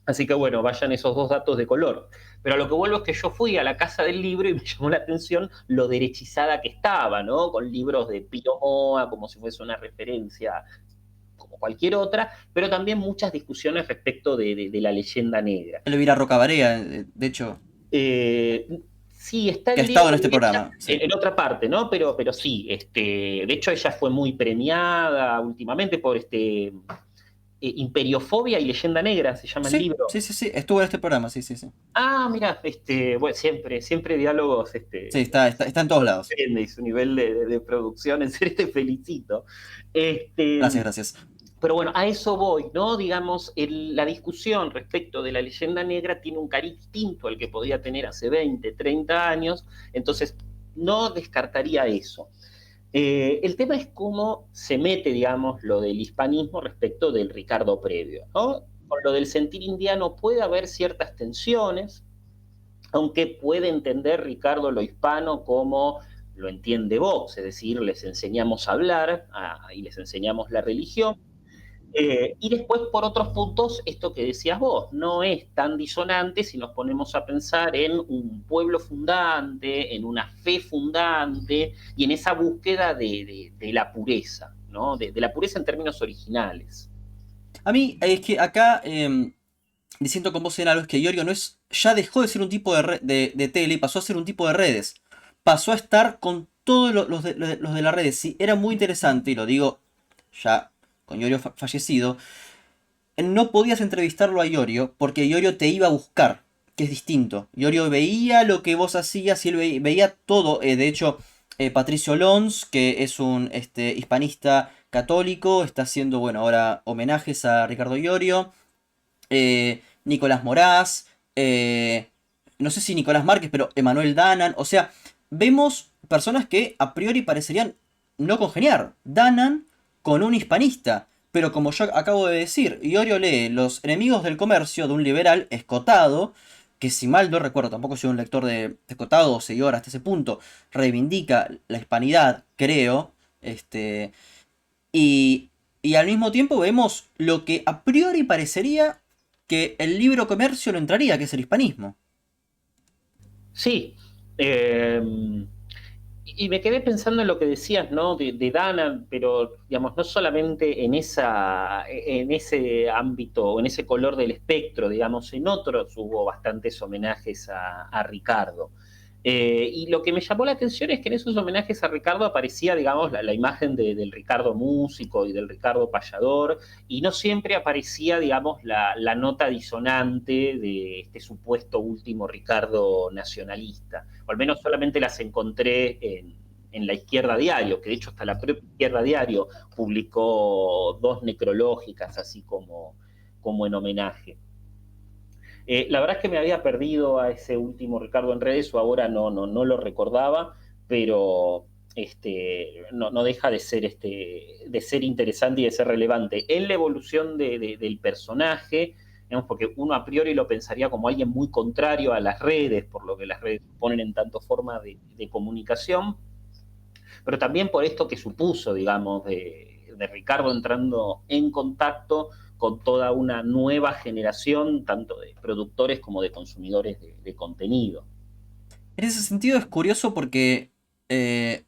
Así que bueno, vayan esos dos datos de color. Pero a lo que vuelvo es que yo fui a la casa del libro y me llamó la atención lo derechizada que estaba, ¿no? Con libros de Pío Moa, como si fuese una referencia como cualquier otra, pero también muchas discusiones respecto de la leyenda negra. Elvira Rocabarea, de hecho, Eh, sí, está que ha el libro estado en de este ella programa, sí. en otra parte, ¿no? Pero sí, de hecho ella fue muy premiada últimamente por Imperiofobia y Leyenda Negra, se llama el Sí, libro. sí, sí, sí, estuvo en este programa, sí, sí, sí. Ah, mira, bueno, siempre diálogos, Sí, está en todos lados. y su nivel de producción, en serio te felicito. Este, Gracias, gracias. Pero bueno, a eso voy, ¿no? Digamos, la discusión respecto de la leyenda negra tiene un cariz distinto al que podía tener hace 20, 30 años, entonces no descartaría eso. El tema es cómo se mete, digamos, lo del hispanismo respecto del Ricardo previo, ¿no? Con lo del sentir indiano puede haber ciertas tensiones, aunque puede entender Ricardo lo hispano como lo entiende Vox, es decir, les enseñamos a hablar y les enseñamos la religión, y después, por otros puntos, esto que decías vos, no es tan disonante si nos ponemos a pensar en un pueblo fundante, en una fe fundante y en esa búsqueda de la pureza, ¿no? De la pureza en términos originales. A mí es que acá diciendo con vos en algo es que Iorio no es, ya dejó de ser un tipo de tele y pasó a ser un tipo de redes. Pasó a estar con todos los de las redes. Sí, era muy interesante, y lo digo ya con Iorio fallecido. No podías entrevistarlo a Iorio porque Iorio te iba a buscar, que es distinto. Iorio veía lo que vos hacías y él veía todo. De hecho, Patricio Lons, que es un hispanista católico, está haciendo, bueno, ahora homenajes a Ricardo Iorio. Nicolás Moraz, no sé si Nicolás Márquez, pero Emanuel Danan. O sea, vemos personas que a priori parecerían no congeniar. Danan con un hispanista. Pero como yo acabo de decir, Iorio lee Los enemigos del comercio de un liberal escotado, que si mal no recuerdo, tampoco soy un lector de escotado o seguidor hasta ese punto, reivindica la hispanidad, creo, y, y al mismo tiempo vemos lo que a priori parecería que el libro comercio no entraría, que es el hispanismo. Sí, eh, y me quedé pensando en lo que decías, ¿no? De Dana, pero digamos, no solamente en ese ámbito, o en ese color del espectro, digamos, en otros hubo bastantes homenajes a Ricardo. Y lo que me llamó la atención es que en esos homenajes a Ricardo aparecía, digamos, la imagen del Ricardo músico y del Ricardo payador, y no siempre aparecía, digamos, la nota disonante de este supuesto último Ricardo nacionalista, o al menos solamente las encontré en la Izquierda Diario, que de hecho hasta la propia Izquierda Diario publicó dos necrológicas así como en homenaje. La verdad es que me había perdido a ese último Ricardo en redes, o ahora no lo recordaba, pero no deja de ser interesante y de ser relevante en la evolución del personaje, digamos, porque uno a priori lo pensaría como alguien muy contrario a las redes, por lo que las redes ponen en tanto forma de comunicación, pero también por esto que supuso, digamos, de Ricardo entrando en contacto con toda una nueva generación, tanto de productores como de consumidores de contenido. En ese sentido es curioso porque, eh,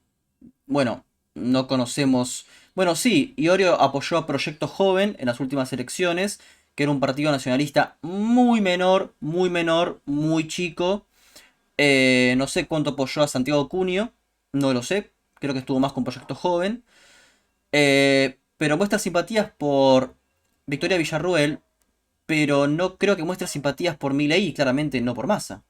bueno, no conocemos... Bueno, sí, Iorio apoyó a Proyecto Joven en las últimas elecciones, que era un partido nacionalista muy menor, muy chico. No sé cuánto apoyó a Santiago Cunio, no lo sé, creo que estuvo más con Proyecto Joven. Pero muestra simpatías por Victoria Villarruel, pero no creo que muestre simpatías por Milei y claramente no por Massa.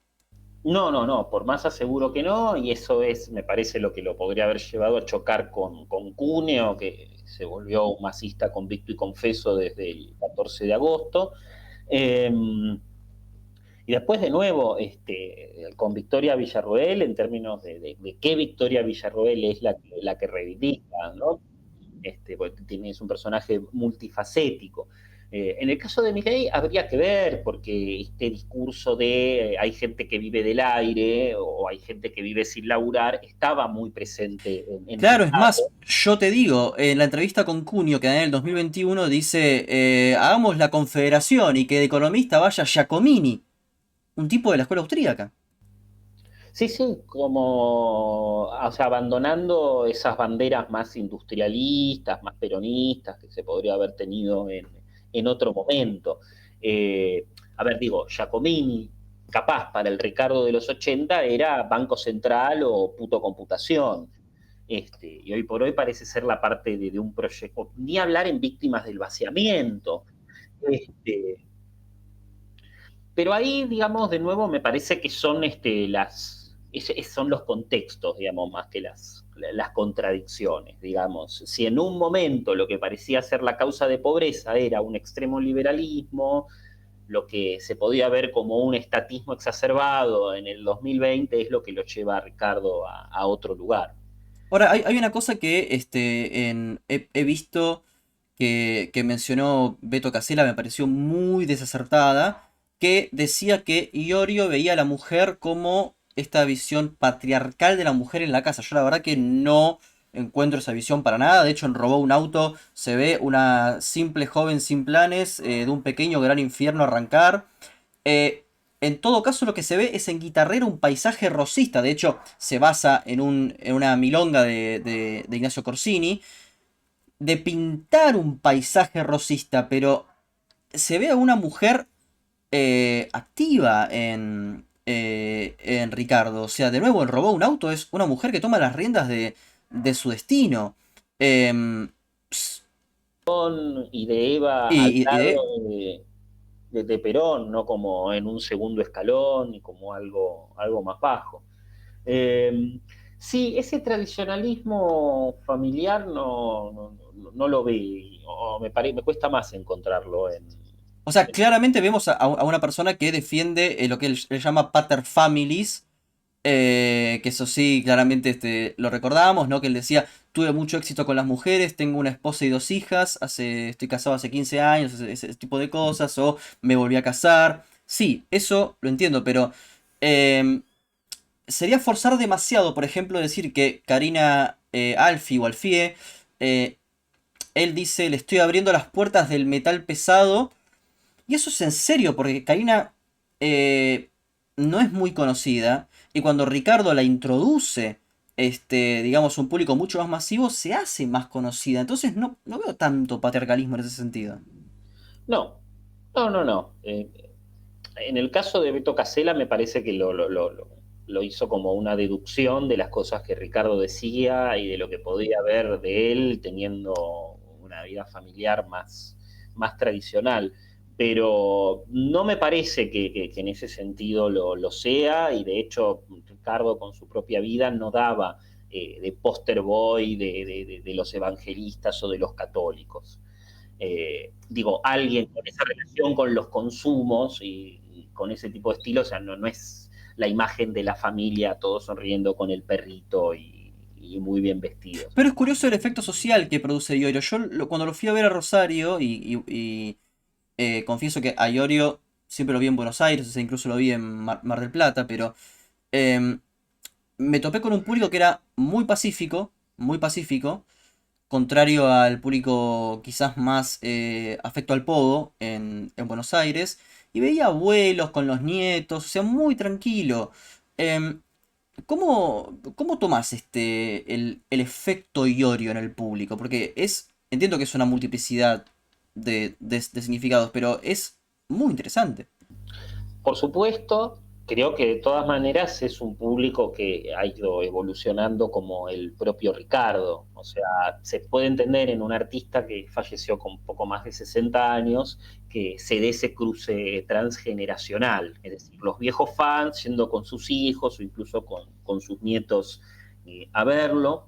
No, no, no, por más aseguro que no, y eso es, me parece, lo que lo podría haber llevado a chocar con Cuneo, que se volvió un masista convicto y confeso desde el 14 de agosto. Eh, y después, de nuevo, con Victoria Villarroel, en términos de qué Victoria Villarroel es la que reivindica, ¿no? Es un personaje multifacético. En el caso de Milei habría que ver, porque este discurso de hay gente que vive del aire o hay gente que vive sin laburar estaba muy presente en Claro, es Ricardo. más, yo te digo, en la entrevista con Cunio que da en el 2021 dice, hagamos la confederación y que de economista vaya Giacomini, un tipo de la escuela austríaca. Sí, sí, como, o sea, abandonando esas banderas más industrialistas, más peronistas que se podría haber tenido en otro momento. A ver, digo, Giacomini, capaz para el Ricardo de los 80 era Banco Central o puto computación. Y hoy por hoy parece ser la parte de un proyecto, ni hablar en víctimas del vaciamiento. Este, pero ahí, digamos, de nuevo, me parece que son son los contextos, digamos, más que las contradicciones, digamos. Si en un momento lo que parecía ser la causa de pobreza era un extremo liberalismo, lo que se podía ver como un estatismo exacerbado en el 2020 es lo que lo lleva a Ricardo a otro lugar. Ahora, hay una cosa que he visto que mencionó Beto Casella, me pareció muy desacertada, que decía que Iorio veía a la mujer como esta visión patriarcal de la mujer en la casa. Yo la verdad que no encuentro esa visión para nada. De hecho, en Robó un auto se ve una simple joven sin planes de un pequeño gran infierno arrancar. Eh, en todo caso, lo que se ve es en Guitarrero un paisaje rosista. De hecho, se basa en una milonga de Ignacio Corsini. De pintar un paisaje rosista, pero se ve a una mujer activa en Ricardo. O sea, de nuevo, en Robó un auto es una mujer que toma las riendas de su destino. Em, ps- Y de Eva al y de, lado de Perón, no como en un segundo escalón y como algo más bajo. Eh, sí, ese tradicionalismo familiar no lo ve, o me cuesta más encontrarlo O sea, claramente vemos a una persona que defiende lo que él llama paterfamilies, que eso sí, claramente lo recordábamos, ¿no? Que él decía, tuve mucho éxito con las mujeres, tengo una esposa y dos hijas, estoy casado hace 15 años, ese tipo de cosas, o me volví a casar. Sí, eso lo entiendo, pero em, sería forzar demasiado, por ejemplo, decir que Karina Alfie o Alfie, eh, él dice, le estoy abriendo las puertas del metal pesado y eso es en serio, porque Karina no es muy conocida. Y cuando Ricardo la introduce, digamos, a un público mucho más masivo, se hace más conocida. Entonces no veo tanto patriarcalismo en ese sentido. No, no. En el caso de Beto Casella me parece que lo hizo como una deducción de las cosas que Ricardo decía y de lo que podía ver de él teniendo una vida familiar más tradicional. Pero no me parece que en ese sentido lo sea, y de hecho Ricardo con su propia vida no daba de poster boy de los evangelistas o de los católicos. Digo, alguien con esa relación con los consumos y con ese tipo de estilo, o sea, no es la imagen de la familia todos sonriendo con el perrito y muy bien vestidos. Pero es curioso el efecto social que produce Iorio. Yo cuando lo fui a ver a Rosario, confieso que a Iorio siempre lo vi en Buenos Aires, o sea, incluso lo vi en Mar del Plata, pero em, me topé con un público que era muy pacífico, contrario al público quizás más afecto al pogo en Buenos Aires, y veía abuelos con los nietos, o sea, muy tranquilo. Em, ¿cómo tomás el efecto Iorio en el público? Porque entiendo que es una multiplicidad de significados, pero es muy interesante. Por supuesto, creo que de todas maneras es un público que ha ido evolucionando como el propio Ricardo. O sea, se puede entender en un artista que falleció con poco más de 60 años que se dé ese cruce transgeneracional. Es decir, los viejos fans yendo con sus hijos o incluso con sus nietos a verlo.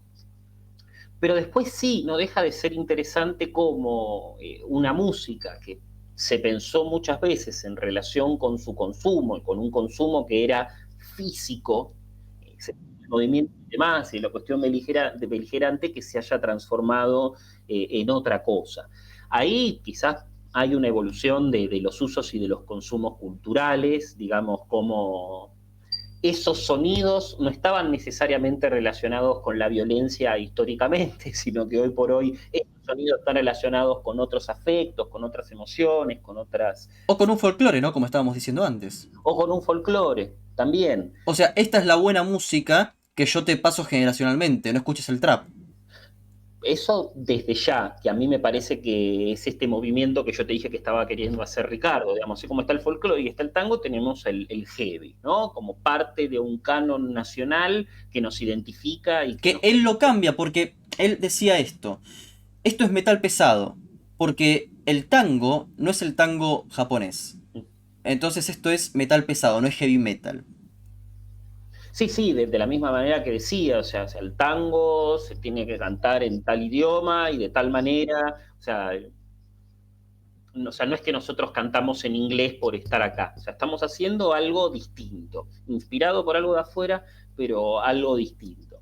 Pero después sí, no deja de ser interesante como una música que se pensó muchas veces en relación con su consumo, y con un consumo que era físico, el movimiento y demás, y la cuestión beligerante que se haya transformado en otra cosa. Ahí quizás hay una evolución de los usos y de los consumos culturales, digamos, como esos sonidos no estaban necesariamente relacionados con la violencia históricamente, sino que hoy por hoy esos sonidos están relacionados con otros afectos, con otras emociones, con otras, O con un folclore, ¿no? Como estábamos diciendo antes. o con un folclore también. O sea, esta es la buena música que yo te paso generacionalmente, no escuches el trap. Eso desde ya, que a mí me parece que es este movimiento que yo te dije que estaba queriendo hacer Ricardo, digamos, así como está el folclore y está el tango, tenemos el heavy, ¿no? Como parte de un canon nacional que nos identifica y que Que nos... él lo cambia porque él decía esto es metal pesado, porque el tango no es el tango japonés. Entonces esto es metal pesado, no es heavy metal. Sí, sí, de la misma manera que decía, o sea, el tango se tiene que cantar en tal idioma y de tal manera, o sea, no es que nosotros cantamos en inglés por estar acá, o sea, estamos haciendo algo distinto, inspirado por algo de afuera, pero algo distinto.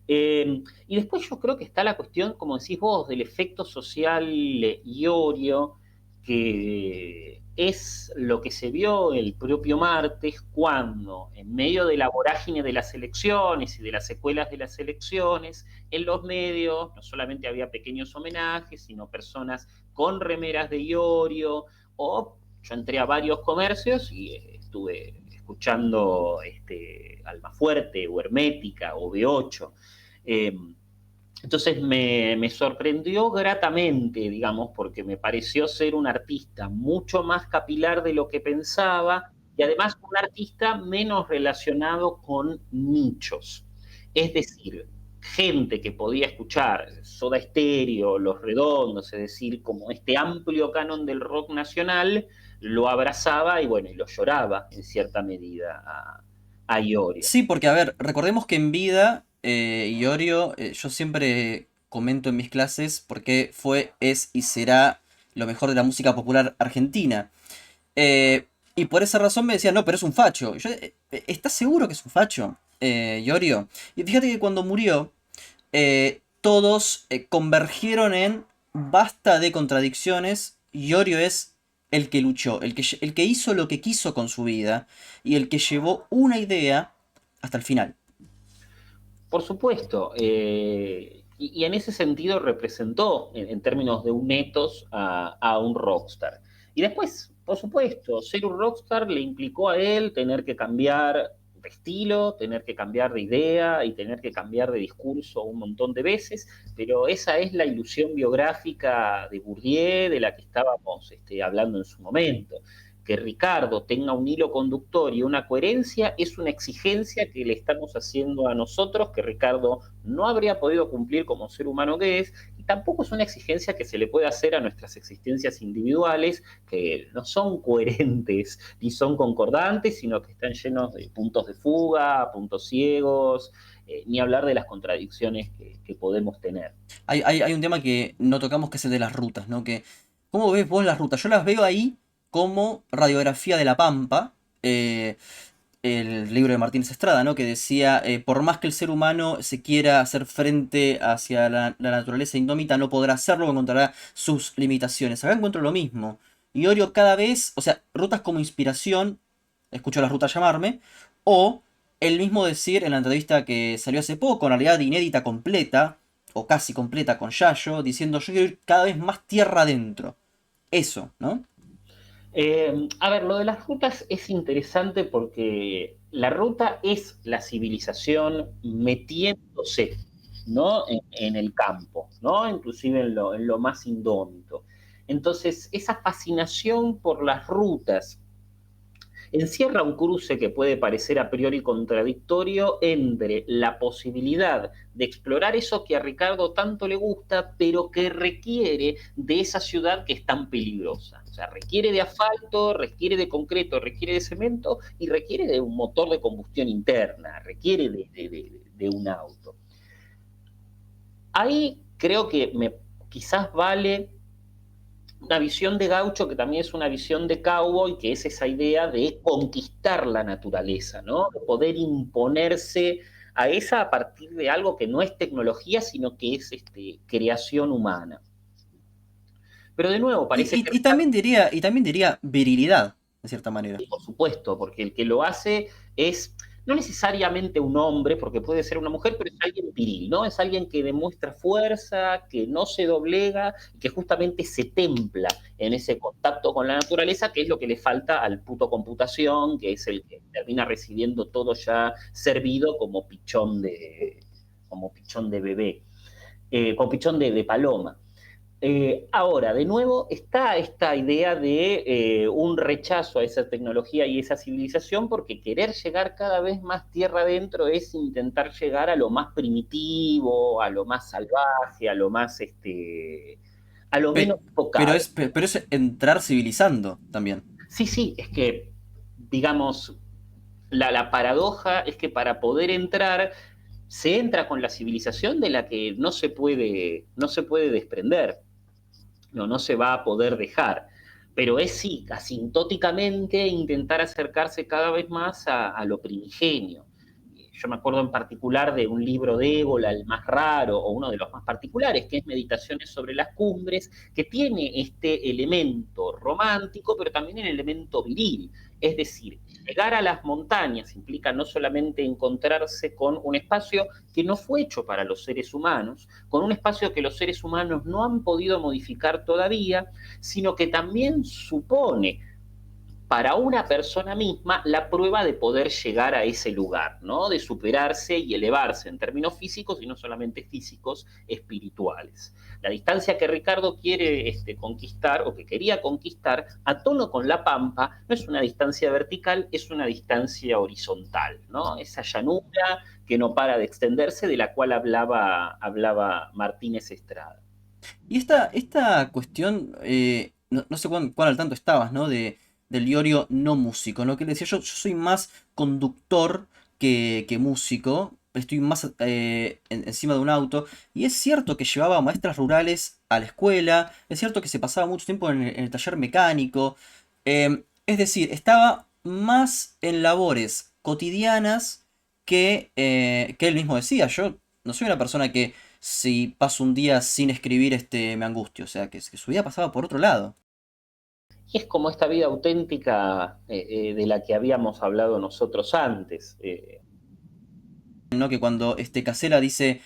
Y después yo creo que está la cuestión, como decís vos, del efecto social iorio, que es lo que se vio el propio martes cuando, en medio de la vorágine de las elecciones y de las secuelas de las elecciones, en los medios no solamente había pequeños homenajes, sino personas con remeras de iorio, o yo entré a varios comercios y estuve escuchando Almafuerte o Hermética o B8. eh, entonces me sorprendió gratamente, digamos, porque me pareció ser un artista mucho más capilar de lo que pensaba y además un artista menos relacionado con nichos. Es decir, gente que podía escuchar Soda Stereo, Los Redondos, es decir, como este amplio canon del rock nacional, lo abrazaba y bueno, y lo lloraba en cierta medida a Iorio. Sí, porque a ver, recordemos que en vida, Iorio, yo siempre comento en mis clases porque fue, es y será lo mejor de la música popular argentina. Y por esa razón me decían, no, pero es un facho. Y yo, ¿estás seguro que es un facho, Iorio? Y fíjate que cuando murió, todos convergieron en basta de contradicciones. Iorio es el que luchó, el que hizo lo que quiso con su vida y el que llevó una idea hasta el final. Por supuesto, y en ese sentido representó, en términos de un ethos, a un rockstar. Y después, por supuesto, ser un rockstar le implicó a él tener que cambiar de estilo, tener que cambiar de idea y tener que cambiar de discurso un montón de veces, pero esa es la ilusión biográfica de Bourdieu de la que estábamos hablando en su momento. Que Ricardo tenga un hilo conductor y una coherencia es una exigencia que le estamos haciendo a nosotros, que Ricardo no habría podido cumplir como ser humano que es, y tampoco es una exigencia que se le puede hacer a nuestras existencias individuales, que no son coherentes ni son concordantes, sino que están llenos de puntos de fuga, puntos ciegos, ni hablar de las contradicciones que podemos tener. Hay un tema que no tocamos que es el de las rutas, ¿no? ¿Cómo ves vos las rutas? Yo las veo ahí como radiografía de la Pampa, el libro de Martínez Estrada, ¿no? Que decía, por más que el ser humano se quiera hacer frente hacia la naturaleza indómita, no podrá hacerlo, encontrará sus limitaciones. Acá encuentro lo mismo. Iorio cada vez, o sea, rutas como inspiración, escucho las rutas llamarme, o el mismo decir en la entrevista que salió hace poco, en realidad inédita completa, o casi completa con Yayo, diciendo yo quiero ir cada vez más tierra adentro. Eso, ¿no? A ver, lo de las rutas es interesante porque la ruta es la civilización metiéndose, ¿no? En el campo, ¿no? Inclusive en lo más indómito. Entonces, esa fascinación por las rutas encierra un cruce que puede parecer a priori contradictorio entre la posibilidad de explorar eso que a Ricardo tanto le gusta, pero que requiere de esa ciudad que es tan peligrosa. O sea, requiere de asfalto, requiere de concreto, requiere de cemento y requiere de un motor de combustión interna, requiere de un auto. Ahí creo que quizás vale una visión de gaucho que también es una visión de cowboy, que es esa idea de conquistar la naturaleza, ¿no? De poder imponerse a esa a partir de algo que no es tecnología, sino que es creación humana. Pero de nuevo, parece que Y también diría virilidad, de cierta manera. por supuesto, porque el que lo hace es no necesariamente un hombre, porque puede ser una mujer, pero es alguien viril, ¿no? Es alguien que demuestra fuerza, que no se doblega, que justamente se templa en ese contacto con la naturaleza, que es lo que le falta al puto computación, que es el que termina recibiendo todo ya servido como pichón de bebé, como pichón de paloma. Ahora, de nuevo, está esta idea de un rechazo a esa tecnología y esa civilización, porque querer llegar cada vez más tierra adentro es intentar llegar a lo más primitivo, a lo más salvaje, a lo menos Pe- tocado. pero es entrar civilizando también. Sí, sí, es que, digamos, la paradoja es que para poder entrar, se entra con la civilización de la que no se puede desprender. No se va a poder dejar. Pero es sí, asintóticamente intentar acercarse cada vez más a lo primigenio. Yo me acuerdo en particular de un libro de Ébola, el más raro, o uno de los más particulares, que es Meditaciones sobre las Cumbres, que tiene este elemento romántico, pero también el elemento viril. Es decir, llegar a las montañas implica no solamente encontrarse con un espacio que no fue hecho para los seres humanos, con un espacio que los seres humanos no han podido modificar todavía, sino que también supone para una persona misma la prueba de poder llegar a ese lugar, ¿no? De superarse y elevarse en términos físicos y no solamente físicos, espirituales. La distancia que Ricardo quiere conquistar o que quería conquistar a tono con la Pampa no es una distancia vertical, es una distancia horizontal, ¿no? Esa llanura que no para de extenderse de la cual hablaba Martínez Estrada. Y esta cuestión, no sé cuán al tanto estabas, ¿no? Del Iorio no músico, ¿no? Que le decía yo soy más conductor que músico, estoy más encima de un auto. Y es cierto que llevaba maestras rurales a la escuela, es cierto que se pasaba mucho tiempo en el taller mecánico. Es decir, estaba más en labores cotidianas que él mismo decía. Yo no soy una persona que si paso un día sin escribir, me angustio. O sea, que su vida pasaba por otro lado. Y es como esta vida auténtica de la que habíamos hablado nosotros antes. ¿No? Que cuando Casella dice,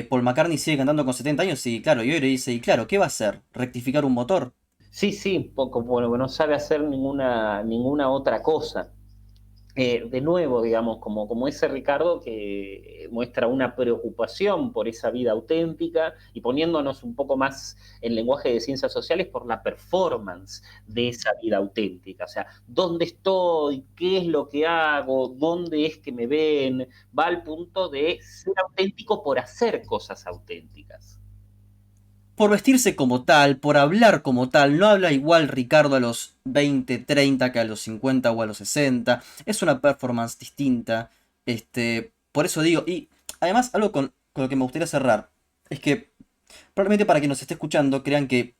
Paul McCartney sigue cantando con 70 años, y claro, y hoy le dice, y claro, ¿qué va a hacer? ¿Rectificar un motor? Sí, sí, poco, bueno, no sabe hacer ninguna otra cosa. De nuevo, digamos, como ese Ricardo que muestra una preocupación por esa vida auténtica y poniéndonos un poco más en lenguaje de ciencias sociales por la performance de esa vida auténtica. O sea, ¿dónde estoy? ¿Qué es lo que hago? ¿Dónde es que me ven? Va al punto de ser auténtico por hacer cosas auténticas. Por vestirse como tal, por hablar como tal, no habla igual Ricardo a los 20, 30 que a los 50 o a los 60. Es una performance distinta. Por eso digo, y además algo con lo que me gustaría cerrar, es que probablemente para quien nos esté escuchando crean que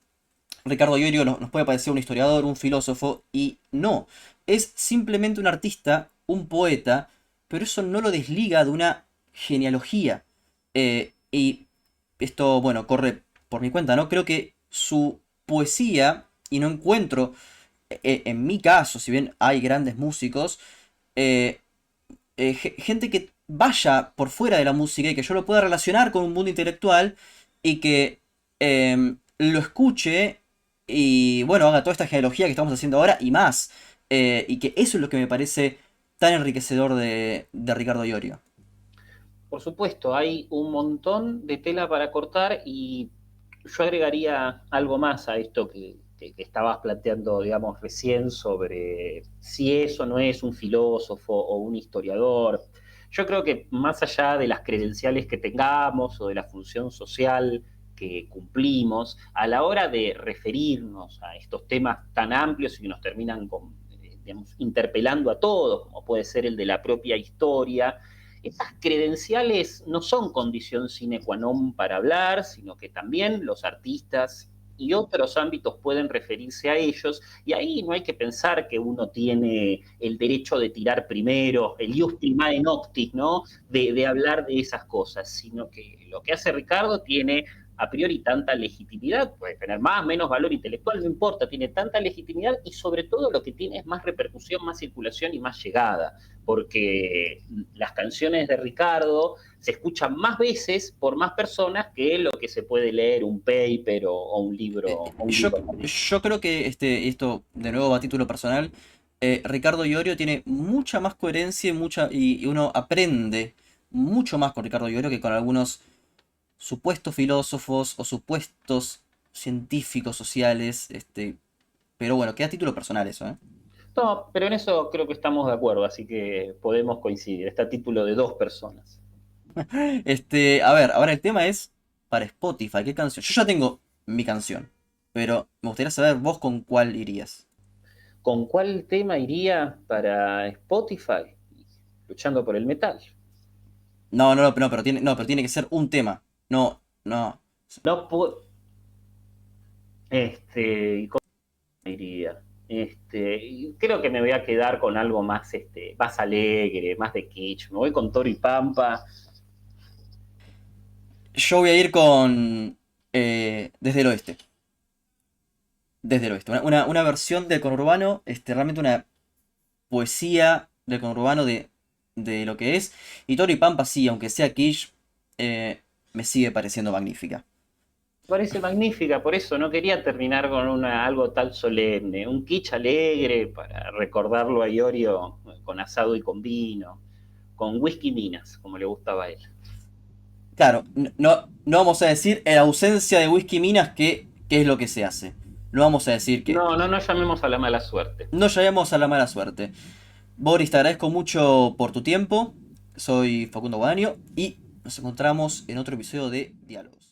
Ricardo Iorio nos puede parecer un historiador, un filósofo, y no, es simplemente un artista, un poeta, pero eso no lo desliga de una genealogía. Y esto, bueno, corre por mi cuenta, ¿no? Creo que su poesía, y no encuentro, en mi caso, si bien hay grandes músicos, gente que vaya por fuera de la música y que yo lo pueda relacionar con un mundo intelectual y que lo escuche y bueno, haga toda esta genealogía que estamos haciendo ahora y más. Y que eso es lo que me parece tan enriquecedor de Ricardo Iorio. Por supuesto, hay un montón de tela para cortar y yo agregaría algo más a esto que estabas planteando, digamos, recién sobre si eso no es un filósofo o un historiador. Yo creo que más allá de las credenciales que tengamos o de la función social que cumplimos, a la hora de referirnos a estos temas tan amplios y que nos terminan con, digamos, interpelando a todos, como puede ser el de la propia historia, esas credenciales no son condición sine qua non para hablar, sino que también los artistas y otros ámbitos pueden referirse a ellos, y ahí no hay que pensar que uno tiene el derecho de tirar primero, el ius primae noctis, ¿no? De hablar de esas cosas, sino que lo que hace Ricardo tiene a priori tanta legitimidad, puede tener más, menos valor intelectual, no importa, tiene tanta legitimidad y sobre todo lo que tiene es más repercusión, más circulación y más llegada, porque las canciones de Ricardo se escuchan más veces por más personas que lo que se puede leer un paper o un libro. O un Yo, libro. yo creo que esto, de nuevo a título personal, Ricardo Iorio tiene mucha más coherencia y uno aprende mucho más con Ricardo Iorio que con algunos supuestos filósofos o supuestos científicos sociales. Pero bueno, queda a título personal eso, ¿eh? No, pero en eso creo que estamos de acuerdo, así que podemos coincidir. Está a título de dos personas. A ver, ahora el tema es para Spotify, ¿qué canción? Yo ya tengo mi canción, pero me gustaría saber vos con cuál irías. ¿Con cuál tema iría para Spotify? Luchando por el metal. Pero tiene que ser un tema. No, no. No puedo. ¿Cómo iría? Creo que me voy a quedar con algo más, más alegre, más de kitsch. Me voy con Toro y Pampa. Yo voy a ir con Desde el Oeste. Desde el Oeste. Una versión del conurbano, realmente una poesía del conurbano de lo que es. Y Toro y Pampa, sí, aunque sea Kish, me sigue pareciendo magnífica. Parece magnífica, por eso no quería terminar con algo tal solemne. Un kitsch alegre para recordarlo a Iorio con asado y con vino, con whisky minas, como le gustaba a él. Claro, no vamos a decir en ausencia de Whisky Minas qué es lo que se hace. No vamos a decir que No, no nos llamemos a la mala suerte. no lleguemos a la mala suerte. Boris, te agradezco mucho por tu tiempo. Soy Facundo Guadagnino y nos encontramos en otro episodio de Diálogos.